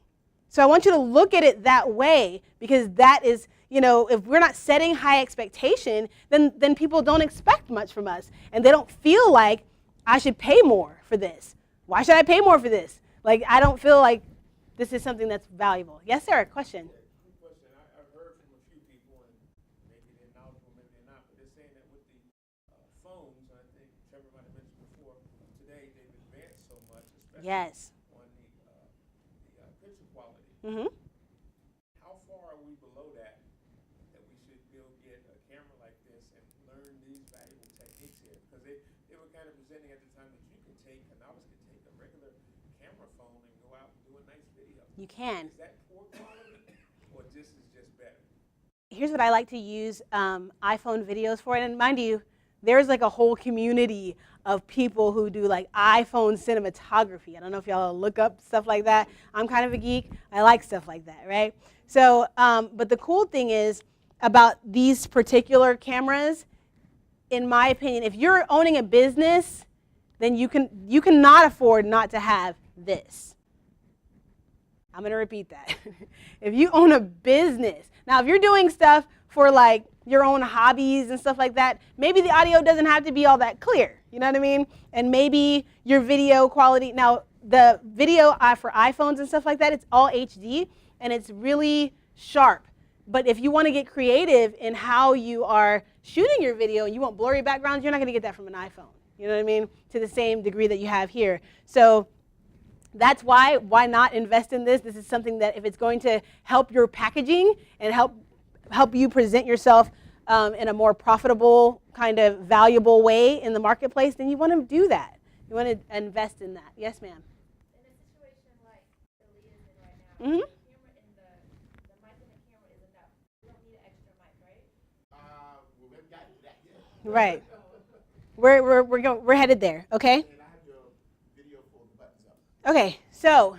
So I want you to look at it that way, because that is, if we're not setting high expectation, then people don't expect much from us, and they don't feel like I should pay more for this. Why should I pay more for this? Like, I don't feel like this is something that's valuable. Yes, sir, question. Quick question. I've heard from a few people, and maybe they're knowledgeable, maybe they're not, but they're saying that with the phones, and I think Trevor might have mentioned before, today they've advanced so much, especially Yes. on the picture quality. Mm-hmm. How far are we below that we should go get a camera like this and learn these valuable techniques here? Because they were kind of presenting at the time that you can take, a novice can take a regular camera phone and go out and do a nice video. You can. Is that poor quality, or this is just better? Here's what I like to use iPhone videos for, and mind you, there's like a whole community of people who do like iPhone cinematography. I don't know if y'all look up stuff like that. I'm kind of a geek. I like stuff like that, right? So, but the cool thing is about these particular cameras, in my opinion, if you're owning a business, then you cannot afford not to have this. I'm going to repeat that. If you own a business, now if you're doing stuff for like your own hobbies and stuff like that, maybe the audio doesn't have to be all that clear, you know what I mean? And maybe your video quality, now the video for iPhones and stuff like that, it's all HD and it's really sharp. But if you want to get creative in how you are shooting your video and you want blurry backgrounds, you're not going to get that from an iPhone, you know what I mean? To the same degree that you have here. So that's why not invest in this? This is something that if it's going to help your packaging and help you present yourself in a more profitable, kind of valuable way in the marketplace, then you want to do that. You want to invest in that. Yes, ma'am. In a situation like Aaliyah is in right now, Mm-hmm. the camera and the mic and the camera is enough. You don't need an extra mic, right? Well, we haven't gotten to that yet. Right. We're headed there. Okay. And I have your video for the buttons up. Okay. So,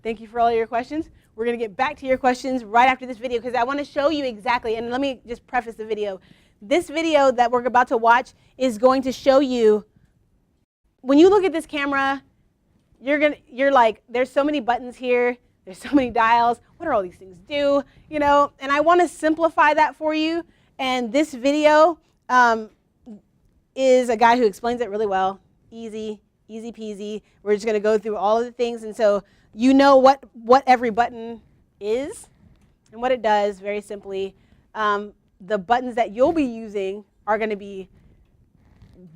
thank you for all your questions. We're going to get back to your questions right after this video because I want to show you exactly, and let me just preface the video. This video that we're about to watch is going to show you, when you look at this camera, you're like, there's so many buttons here, there's so many dials, what do all these things do, you know? And I want to simplify that for you, and this video is a guy who explains it really well, easy peasy. We're just going to go through all of the things, and so you know what every button is and what it does, very simply. The buttons that you'll be using are going to be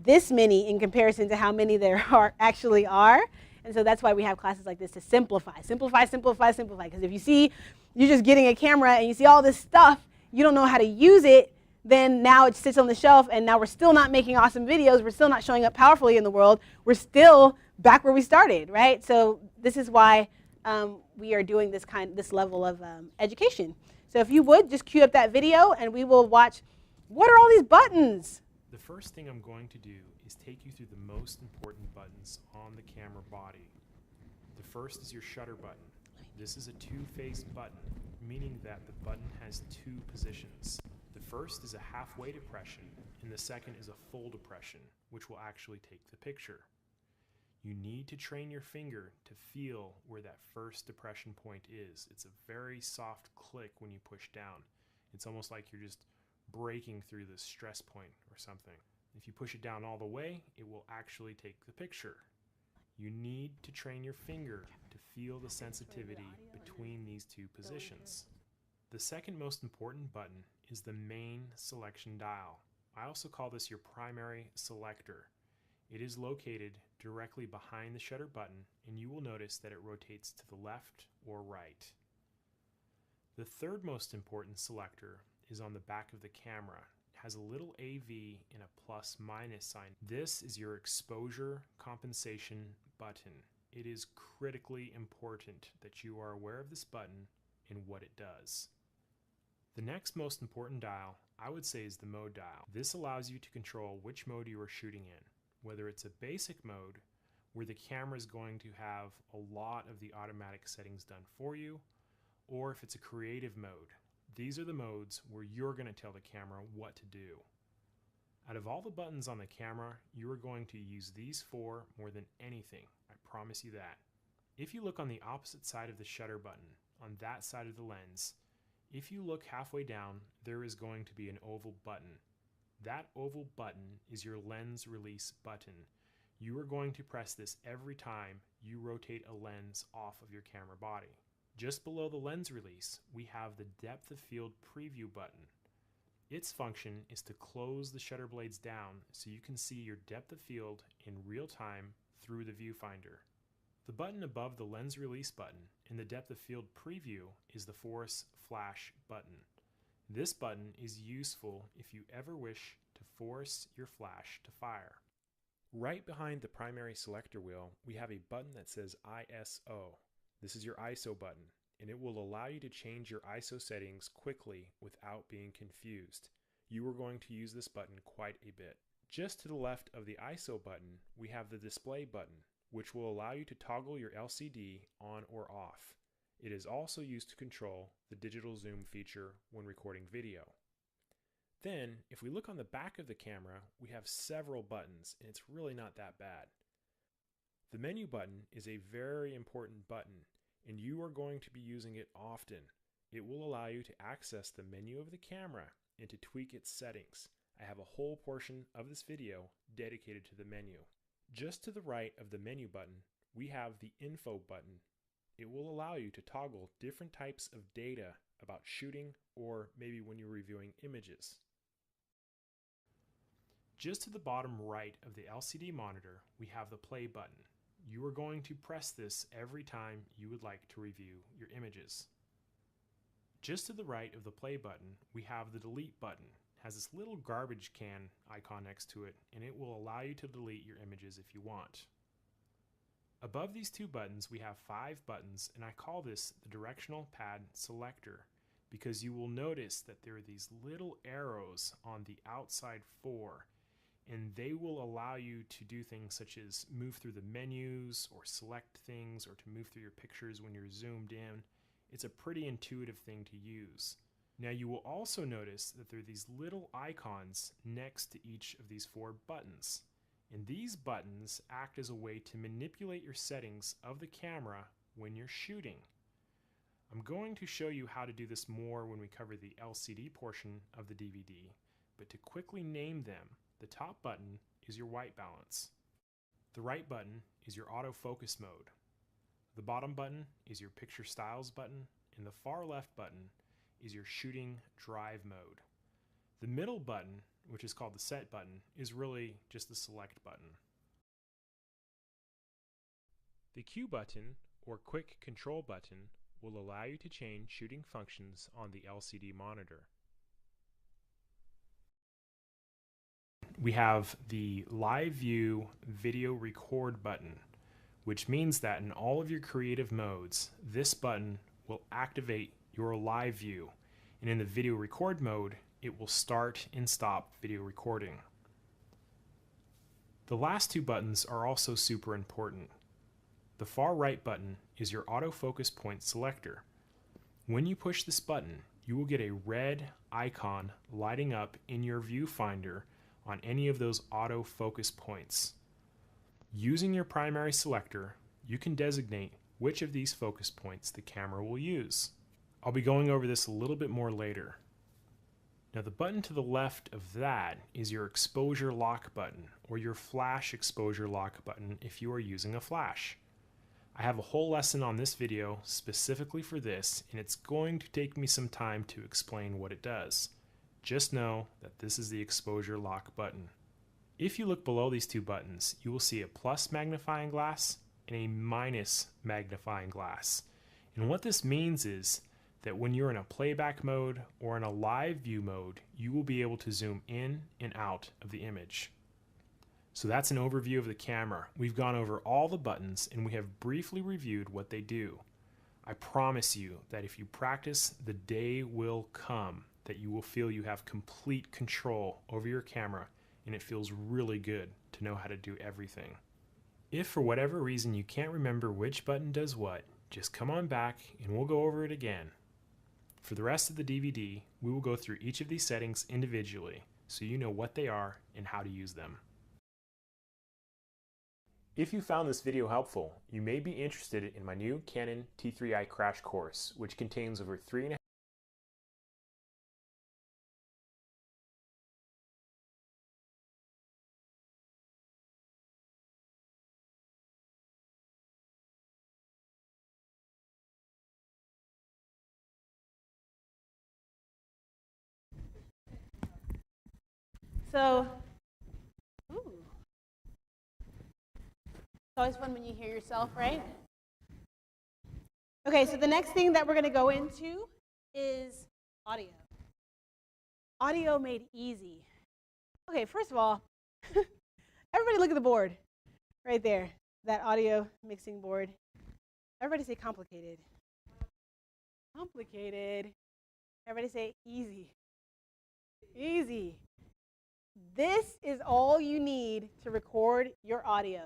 this many in comparison to how many there actually are. And so that's why we have classes like this to simplify. Because if you see, you're just getting a camera and you see all this stuff, you don't know how to use it, then now it sits on the shelf and now we're still not making awesome videos. We're still not showing up powerfully in the world. We're still back where we started, right? So this is why we are doing this level of education. So if you would, just cue up that video and we will watch, what are all these buttons? The first thing I'm going to do is take you through the most important buttons on the camera body. The first is your shutter button. This is a two-phase button, meaning that the button has two positions. The first is a halfway depression, and the second is a full depression, which will actually take the picture. You need to train your finger to feel where that first depression point is. It's a very soft click when you push down. It's almost like you're just breaking through this stress point or something. If you push it down all the way, it will actually take the picture. You need to train your finger to feel the sensitivity between these two positions. The second most important button is the main selection dial. I also call this your primary selector. It is located directly behind the shutter button, and you will notice that it rotates to the left or right. The third most important selector is on the back of the camera. It has a little AV and a plus minus sign. This is your exposure compensation button. It is critically important that you are aware of this button and what it does. The next most important dial, I would say, is the mode dial. This allows you to control which mode you are shooting in, whether it's a basic mode where the camera is going to have a lot of the automatic settings done for you, or if it's a creative mode. These are the modes where you're going to tell the camera what to do. Out of all the buttons on the camera, you are going to use these four more than anything. I promise you that. If you look on the opposite side of the shutter button, on that side of the lens, if you look halfway down, there is going to be an oval button. That oval button is your lens release button. You are going to press this every time you rotate a lens off of your camera body. Just below the lens release, we have the depth of field preview button. Its function is to close the shutter blades down so you can see your depth of field in real time through the viewfinder. The button above the lens release button in the depth of field preview is the force flash button. This button is useful if you ever wish to force your flash to fire. Right behind the primary selector wheel, we have a button that says ISO. This is your ISO button, and it will allow you to change your ISO settings quickly without being confused. You are going to use this button quite a bit. Just to the left of the ISO button, we have the display button, which will allow you to toggle your LCD on or off. It is also used to control the digital zoom feature when recording video. Then, if we look on the back of the camera, we have several buttons, and it's really not that bad. The menu button is a very important button, and you are going to be using it often. It will allow you to access the menu of the camera and to tweak its settings. I have a whole portion of this video dedicated to the menu. Just to the right of the menu button, we have the info button. It will allow you to toggle different types of data about shooting or maybe when you're reviewing images. Just to the bottom right of the LCD monitor, we have the play button. You are going to press this every time you would like to review your images. Just to the right of the play button, we have the delete button. It has this little garbage can icon next to it, and it will allow you to delete your images if you want. Above these two buttons, we have 5 buttons, and I call this the directional pad selector because you will notice that there are these little arrows on the outside 4, and they will allow you to do things such as move through the menus or select things or to move through your pictures when you're zoomed in. It's a pretty intuitive thing to use. Now you will also notice that there are these little icons next to each of these 4 buttons. And these buttons act as a way to manipulate your settings of the camera when you're shooting. I'm going to show you how to do this more when we cover the LCD portion of the DVD, but to quickly name them, the top button is your white balance. The right button is your autofocus mode. The bottom button is your picture styles button, and the far left button is your shooting drive mode. The middle button, which is called the set button, is really just the select button. The Q button, or quick control button, will allow you to change shooting functions on the LCD monitor. We have the live view video record button, which means that in all of your creative modes, this button will activate your live view. And in the video record mode, it will start and stop video recording. The last 2 buttons are also super important. The far right button is your autofocus point selector. When you push this button, you will get a red icon lighting up in your viewfinder on any of those autofocus points. Using your primary selector, you can designate which of these focus points the camera will use. I'll be going over this a little bit more later. Now the button to the left of that is your exposure lock button, or your flash exposure lock button if you are using a flash. I have a whole lesson on this video specifically for this, and it's going to take me some time to explain what it does. Just know that this is the exposure lock button. If you look below these 2 buttons, you will see a plus magnifying glass and a minus magnifying glass. And what this means is that when you're in a playback mode or in a live view mode, you will be able to zoom in and out of the image. So that's an overview of the camera. We've gone over all the buttons and we have briefly reviewed what they do. I promise you that if you practice, the day will come that you will feel you have complete control over your camera, and it feels really good to know how to do everything. If for whatever reason you can't remember which button does what, just come on back and we'll go over it again. For the rest of the DVD, we will go through each of these settings individually so you know what they are and how to use them. If you found this video helpful, you may be interested in my new Canon T3i crash course, which contains over 3.5So, ooh. It's always fun when you hear yourself, right? Okay, so the next thing that we're going to go into is audio. Audio made easy. Okay, first of all, everybody look at the board right there, that audio mixing board. Everybody say complicated. Complicated. Everybody say easy. Easy. This is all you need to record your audio.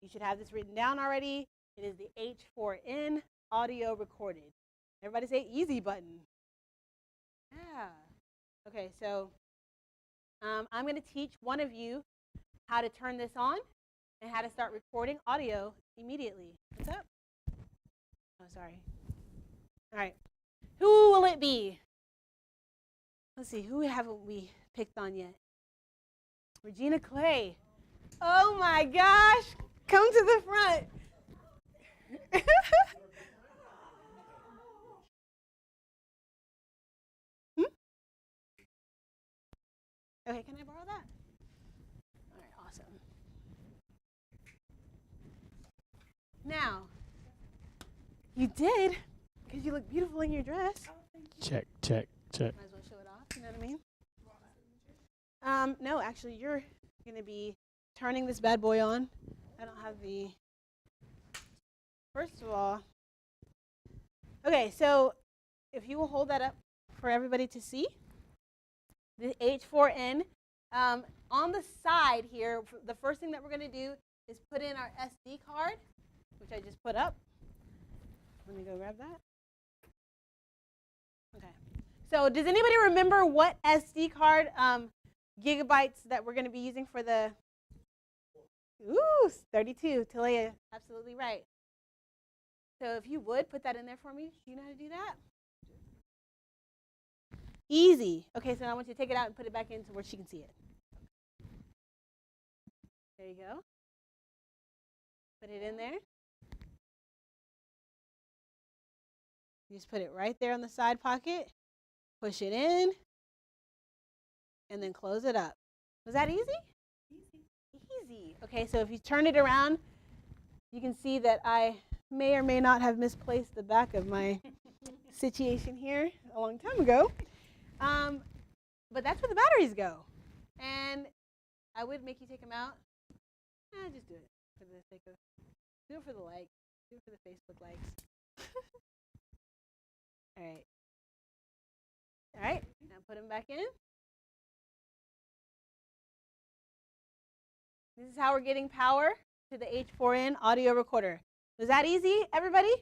You should have this written down already. It is the H4N audio recorded. Everybody say easy button. Yeah. Okay, so I'm going to teach one of you how to turn this on and how to start recording audio immediately. What's up? Oh, sorry. All right. Who will it be? Let's see. Who haven't we picked on yet? Regina Clay. Oh, my gosh. Come to the front. Okay, can I borrow that? All right, awesome. Now, you did, because you look beautiful in your dress. Check, check, check. Might as well show it off, you know what I mean? No, actually, you're going to be turning this bad boy on. I don't have the, first of all, okay, so if you will hold that up for everybody to see. The H4N. On the side here, the first thing that we're going to do is put in our SD card, which I just put up. Let me go grab that. Okay. So does anybody remember what SD card gigabytes that we're going to be using for the, 32, Talia, absolutely right. So if you would, put that in there for me. Do you know how to do that? Easy. Okay, so I want you to take it out and put it back into where she can see it. There you go. Put it in there. You just put it right there on the side pocket. Push it in. And then close it up. Was that easy? Easy. Okay, so if you turn it around, you can see that I may or may not have misplaced the back of my situation here a long time ago. But that's where the batteries go. And I would make you take them out. Just do it for the sake of, do it for the likes, do it for the Facebook likes. All right. All right, now put them back in. This is how we're getting power to the H4N audio recorder. Was that easy, everybody?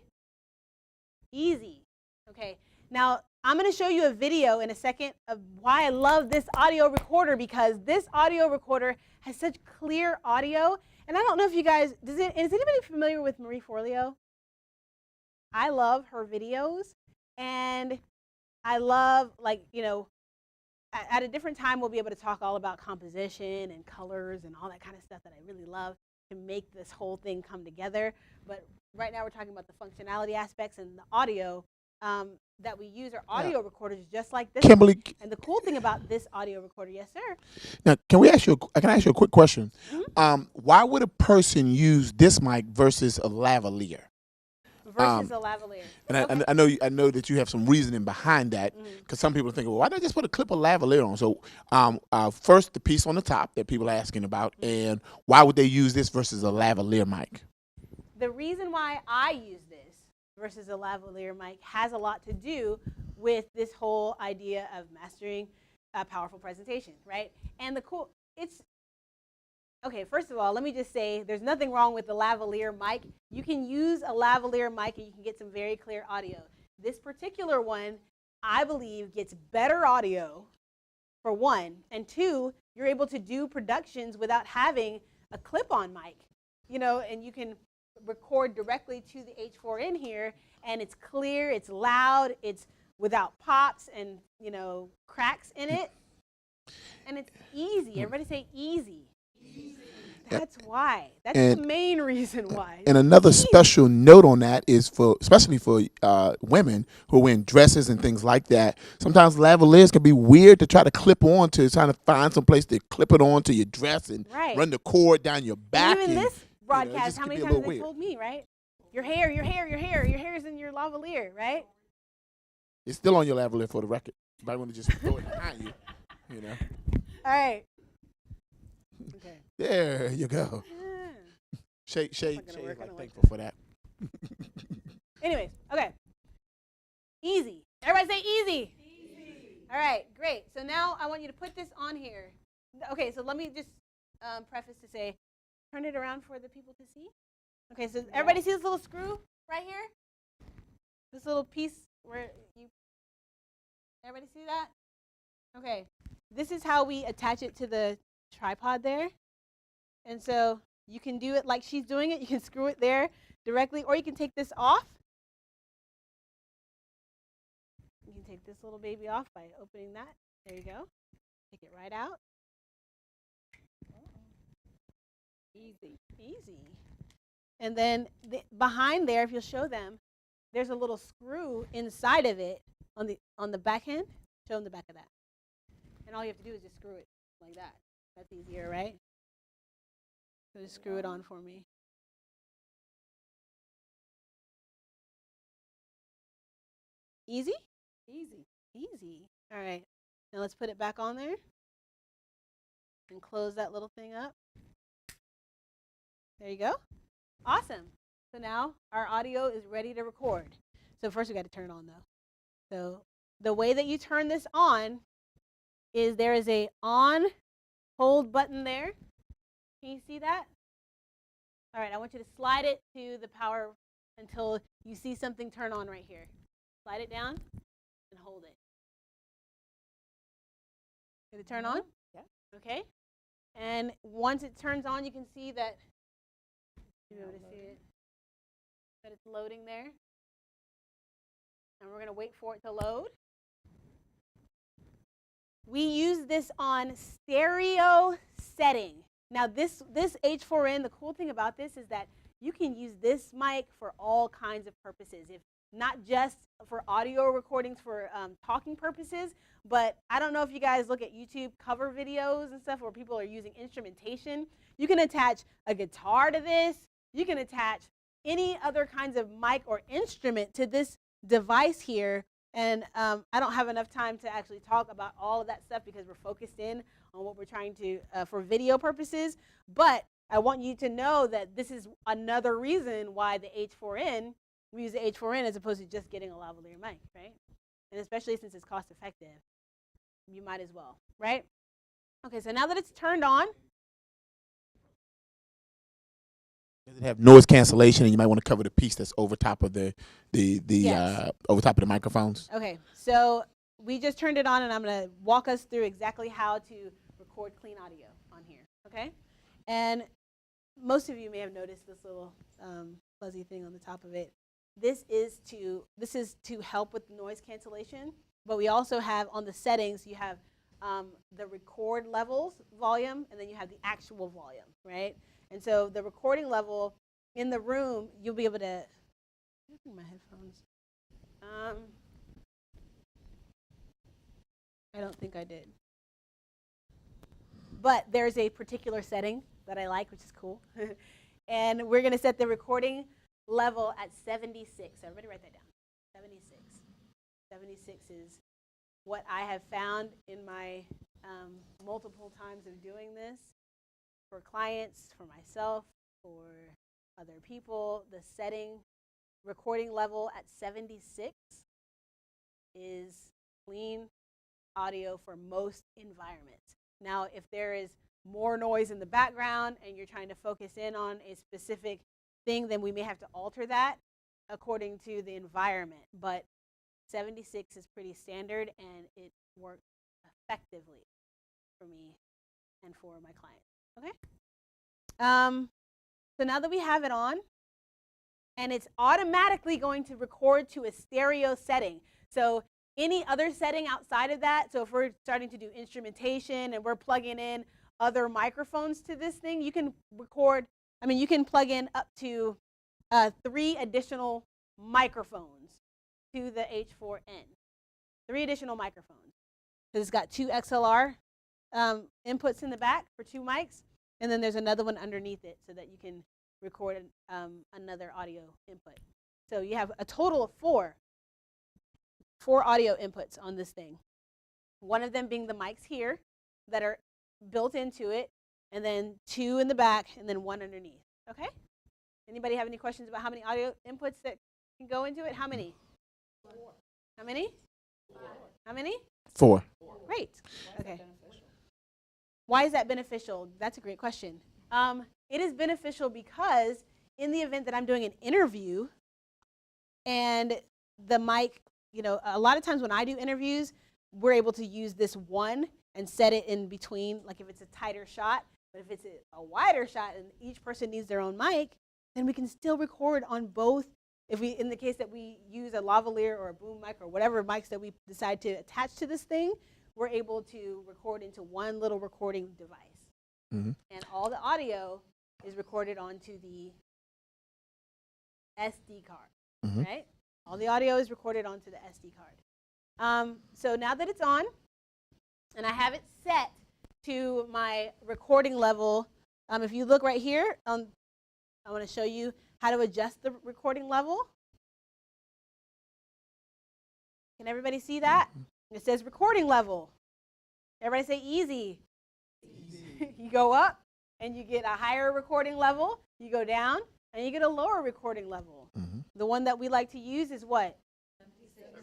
Easy. Okay, now I'm going to show you a video in a second of why I love this audio recorder, because this audio recorder has such clear audio. And I don't know if you guys, is anybody familiar with Marie Forleo? I love her videos, and I love, like, you know, at a different time we'll be able to talk all about composition and colors and all that kind of stuff that I really love to make this whole thing come together. But right now we're talking about the functionality aspects and the audio. That we use our audio recorders just like this. Kimberly. And the cool thing about this audio recorder, yes, sir. Now, can I ask you a quick question? Mm-hmm. Why would a person use this mic versus a lavalier? Versus a lavalier. And okay. I know that you have some reasoning behind that, because some people think, well, why don't I just put a clip of lavalier on? So first, the piece on the top that people are asking about, and why would they use this versus a lavalier mic? The reason why I use this versus a lavalier mic has a lot to do with this whole idea of mastering a powerful presentation, right? And okay, first of all, let me just say there's nothing wrong with the lavalier mic. You can use a lavalier mic and you can get some very clear audio. This particular one, I believe, gets better audio, for one, and two, you're able to do productions without having a clip-on mic, you know, and you can record directly to the H4N here, and it's clear, it's loud, it's without pops and, you know, cracks in it, and it's easy. Everybody say easy. Easy. That's why. That's the main reason why. And another special note on that is especially for women who are wearing dresses and things like that. Sometimes lavaliers can be weird to try to clip on to, trying to find some place to clip it on to your dress and run the cord down your back. Even this broadcast, how many times have they told me, right? Your hair is in your lavalier, right? It's still on your lavalier for the record. You might want to just throw it behind you, you know. All right. Okay. There you go. Yeah. Shay is like thankful for that. Anyways, okay. Easy. Everybody say easy. Easy. All right, great. So now I want you to put this on here. Okay, so let me just preface to say, turn it around for the people to see. Okay, so everybody see this little screw right here? This little piece where you, everybody see that? Okay, this is how we attach it to the tripod there. And so you can do it like she's doing it. You can screw it there directly, or you can take this off. You can take this little baby off by opening that. There you go. Take it right out. Easy. Easy. And then behind there, if you'll show them, there's a little screw inside of it on the back end. Show them the back of that. And all you have to do is just screw it like that. That's easier, right? So just screw it on for me. Easy? Easy. Easy. All right. Now let's put it back on there and close that little thing up. There you go. Awesome. So now our audio is ready to record. So first we got to turn it on though. So the way that you turn this on is there is a on hold button there. Can you see that? All right, I want you to slide it to the power until you see something turn on right here. Slide it down and hold it. Did it turn on? Yeah. Okay. And once it turns on, you can see that you'll be able to see it. That it's loading there. And we're going to wait for it to load. We use this on stereo setting. Now this H4n, the cool thing about this is that you can use this mic for all kinds of purposes. If not just for audio recordings for talking purposes, but I don't know if you guys look at YouTube cover videos and stuff where people are using instrumentation. You can attach a guitar to this. You can attach any other kinds of mic or instrument to this device here. And I don't have enough time to actually talk about all of that stuff because we're focused in on what we're trying to, for video purposes. But I want you to know that this is another reason why the H4n, we use the H4n as opposed to just getting a lavalier mic, right? And especially since it's cost effective, you might as well, right? Okay, so now that it's turned on. Does it have noise cancellation, and you might want to cover the piece that's over top of the Yes. over top of the microphones? Okay, so we just turned it on, and I'm going to walk us through exactly how to record clean audio on here, okay? And most of you may have noticed this little fuzzy thing on the top of it. This is to help with noise cancellation, but we also have on the settings, you have the record levels, volume, and then you have the actual volume, right? And so the recording level in the room, you'll be able to, I think my headphones. I don't think I did. But there's a particular setting that I like, which is cool. And we're going to set the recording level at 76. Everybody write that down. 76. 76 is what I have found in my multiple times of doing this for clients, for myself, for other people. The setting recording level at 76 is clean audio for most environments. Now, if there is more noise in the background and you're trying to focus in on a specific thing, then we may have to alter that according to the environment. But 76 is pretty standard, and it works effectively for me and for my clients. Okay? So now that we have it on, and it's automatically going to record to a stereo setting. So any other setting outside of that, so if we're starting to do instrumentation and we're plugging in other microphones to this thing, you can record, you can plug in up to 3 additional microphones to the H4n. 3 additional microphones. So it's got 2 XLR inputs in the back for 2 mics, and then there's another one underneath it so that you can record another audio input. So you have a total of 4 audio inputs on this thing. One of them being the mics here that are built into it, and then 2 in the back, and then 1 underneath. Okay? Anybody have any questions about how many audio inputs that can go into it? How many? 4. How many? 4. How many? 4. Great. Okay. Why is that beneficial? That's a great question. It is beneficial because in the event that I'm doing an interview and the mic, a lot of times when I do interviews, we're able to use this one and set it in between, like if it's a tighter shot. But if it's a wider shot and each person needs their own mic, then we can still record on both. In the case that we use a lavalier or a boom mic or whatever mics that we decide to attach to this thing, we're able to record into one little recording device. Mm-hmm. And all the audio is recorded onto the SD card, Mm-hmm. right? All the audio is recorded onto the SD card. So now that it's on, and I have it set to my recording level, if you look right here, I want to show you how to adjust the recording level. Can everybody see that? It says recording level. Everybody say easy. Easy. You go up and you get a higher recording level. You go down and you get a lower recording level. Mm-hmm. The one that we like to use is what?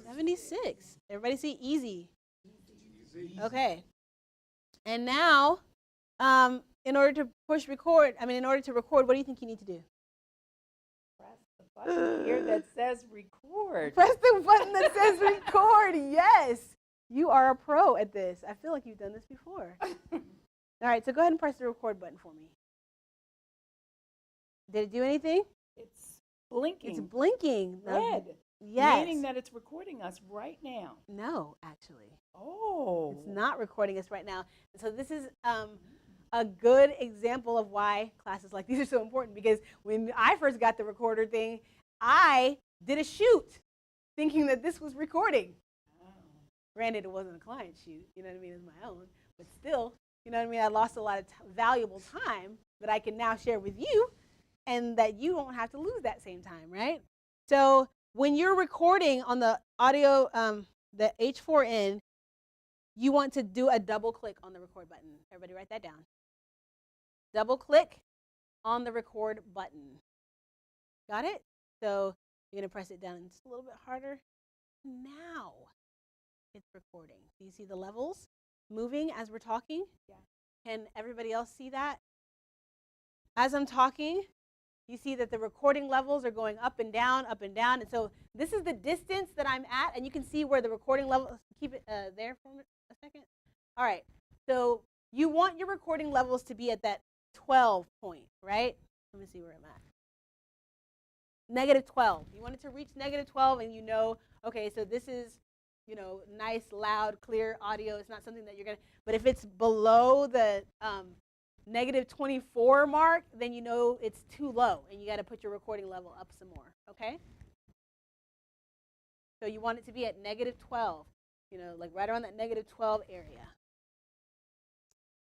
76. Everybody say easy. Easy. Okay. And now, in order to record, what do you think you need to do? Press the button here that says record. Press the button that says record. Yes. You are a pro at this. I feel like you've done this before. All right, so go ahead and press the record button for me. Did it do anything? It's blinking. It's blinking. Red. Yes. Meaning that it's recording us right now. No, actually. Oh. It's not recording us right now. And so this is a good example of why classes like these are so important, because when I first got the recorder thing, I did a shoot thinking that this was recording. Granted, it wasn't a client shoot, you know what I mean, it's my own, but still, you know what I mean, I lost a lot of valuable time that I can now share with you, and that you won't have to lose that same time, right? So when you're recording on the audio, the H4n, you want to do a double click on the record button. Everybody write that down. Double click on the record button. Got it? So you're going to press it down just a little bit harder. Now it's recording. Do you see the levels moving as we're talking? Yeah. Can everybody else see that? As I'm talking, you see that the recording levels are going up and down, up and down. And so this is the distance that I'm at, and you can see where the recording level, keep it there for a second. All right, so you want your recording levels to be at that 12 point, right? Let me see where I'm at. -12. You want it to reach -12, and you know, okay, so this is, nice, loud, clear audio. It's not something that you're going to, but if it's below the -24 mark, then you know it's too low, and you got to put your recording level up some more, okay? So you want it to be at -12, like right around that -12 area.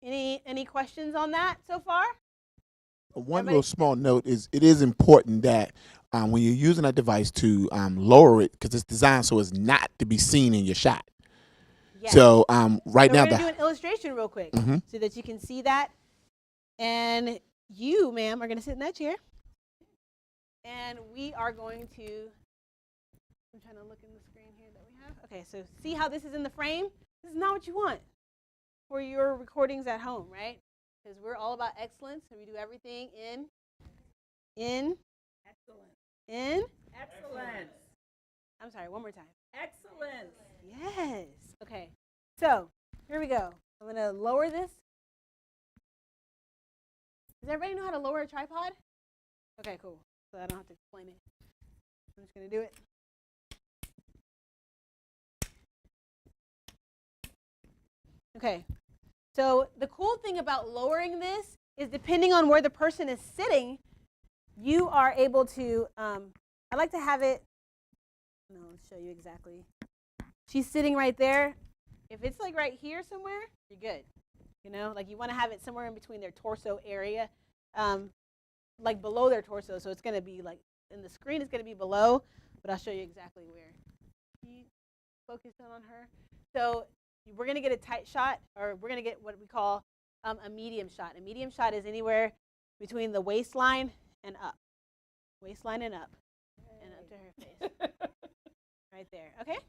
Any questions on that so far? One little small note is it is important that when you're using a device to lower it, because it's designed so as not to be seen in your shot. Yes. So right now, we're going to do an illustration real quick so that you can see that. And you, ma'am, are going to sit in that chair. And we are going to, I'm trying to look in the screen here that we have. Okay, so see how this is in the frame? This is not what you want for your recordings at home, right? Because we're all about excellence, and we do everything in Excellent. Excellence. I'm sorry, one more time. Excellence. Yes. Okay. So here we go. I'm going to lower this. Does everybody know how to lower a tripod? Okay, cool. So I don't have to explain it. I'm just going to do it. Okay. So the cool thing about lowering this is depending on where the person is sitting, you are able to, I like to have it, no, let's show you exactly. She's sitting right there. If it's like right here somewhere, you're good. Like you want to have it somewhere in between their torso area, like below their torso. So it's going to be like, in the screen it's going to be below, but I'll show you exactly where. Keep focusing on her. So we're going to get a tight shot, or we're going to get what we call a medium shot. A medium shot is anywhere between the waistline and up. Waistline and up. And up to her face. Right there, okay?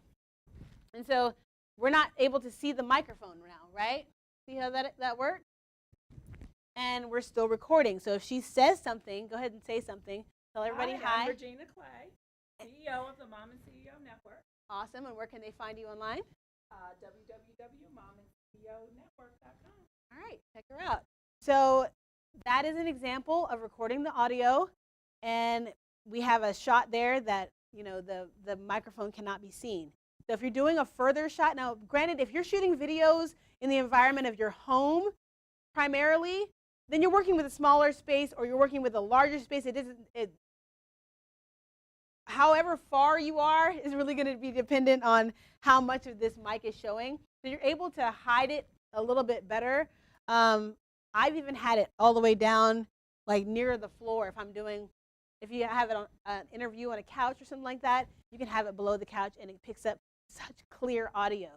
And so we're not able to see the microphone now, right? See how that works? and we're still recording. So if she says something, go ahead and say something. Tell everybody hi. I'm Regina Clay, CEO of the Mom and CEO Network. Awesome. And where can they find you online? www.momandceonetwork.com. All right, check her out. So that is an example of recording the audio, and we have a shot there that, you know, the microphone cannot be seen. So if you're doing a further shot, now granted, if you're shooting videos in the environment of your home primarily, then you're working with a smaller space or you're working with a larger space. However far you are is really going to be dependent on how much of this mic is showing. So you're able to hide it a little bit better. I've even had it all the way down, like near the floor. If you have it on an interview on a couch or something like that, you can have it below the couch, and it picks up such clear audio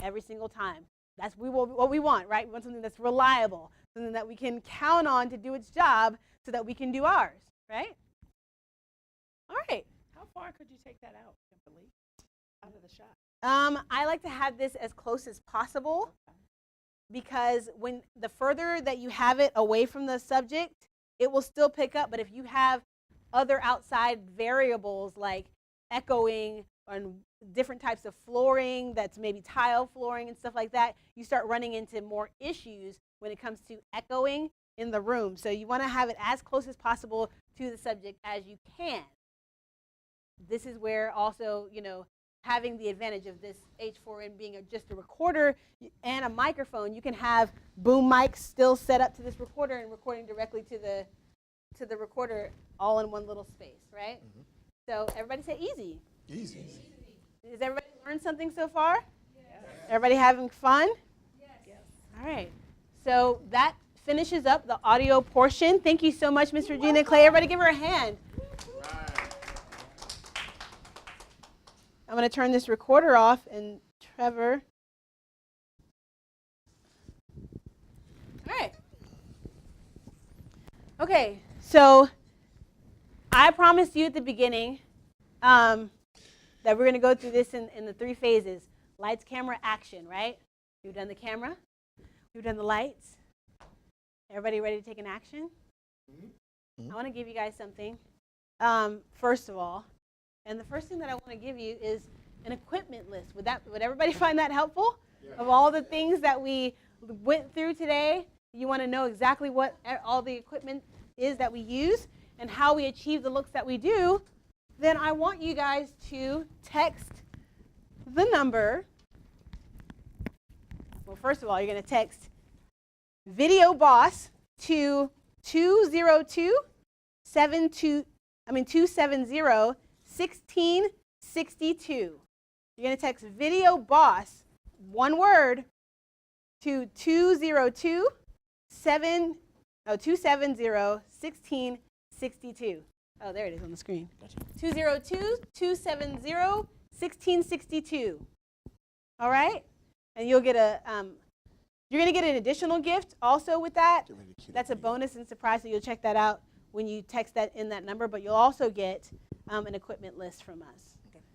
every single time. That's what we want, right? We want something that's reliable, something that we can count on to do its job so that we can do ours, right? All right. How far could you take that out, Kimberly, out of the shot? I like to have this as close as possible, because when the further that you have it away from the subject, it will still pick up. But if you have other outside variables like echoing and different types of flooring, that's maybe tile flooring and stuff like that, you start running into more issues when it comes to echoing in the room. So you want to have it as close as possible to the subject as you can. This is where also, you know, having the advantage of this H4n being just a recorder and a microphone, you can have boom mics still set up to this recorder and recording directly to the recorder, all in one little space, right? Mm-hmm. So everybody say easy. Easy. Has everybody learned something so far? Yes. Everybody having fun? Yes. All right. So that finishes up the audio portion. Thank you so much, Ms. Regina Clay. Everybody give her a hand. I'm going to turn this recorder off, and Trevor. All right. Okay, so I promised you at the beginning that we're going to go through this in the 3 phases. Lights, camera, action, right? We've done the camera. We've done the lights. Everybody ready to take an action? Mm-hmm. I want to give you guys something, first of all. And the first thing that I want to give you is an equipment list. Would everybody find that helpful? Yeah. Of all the things that we went through today, you want to know exactly what all the equipment is that we use and how we achieve the looks that we do, then I want you guys to text the number. Well, first of all, you're going to text Video Boss to 270-1662. You're going to text Video Boss, one word, to 270-1662. Oh, there it is on the screen. Gotcha. 202-270-1662. All right? And you'll get you're going to get an additional gift also with that. That's a bonus and surprise, so you'll check that out when you text that in that number, but you'll also get an equipment list from us.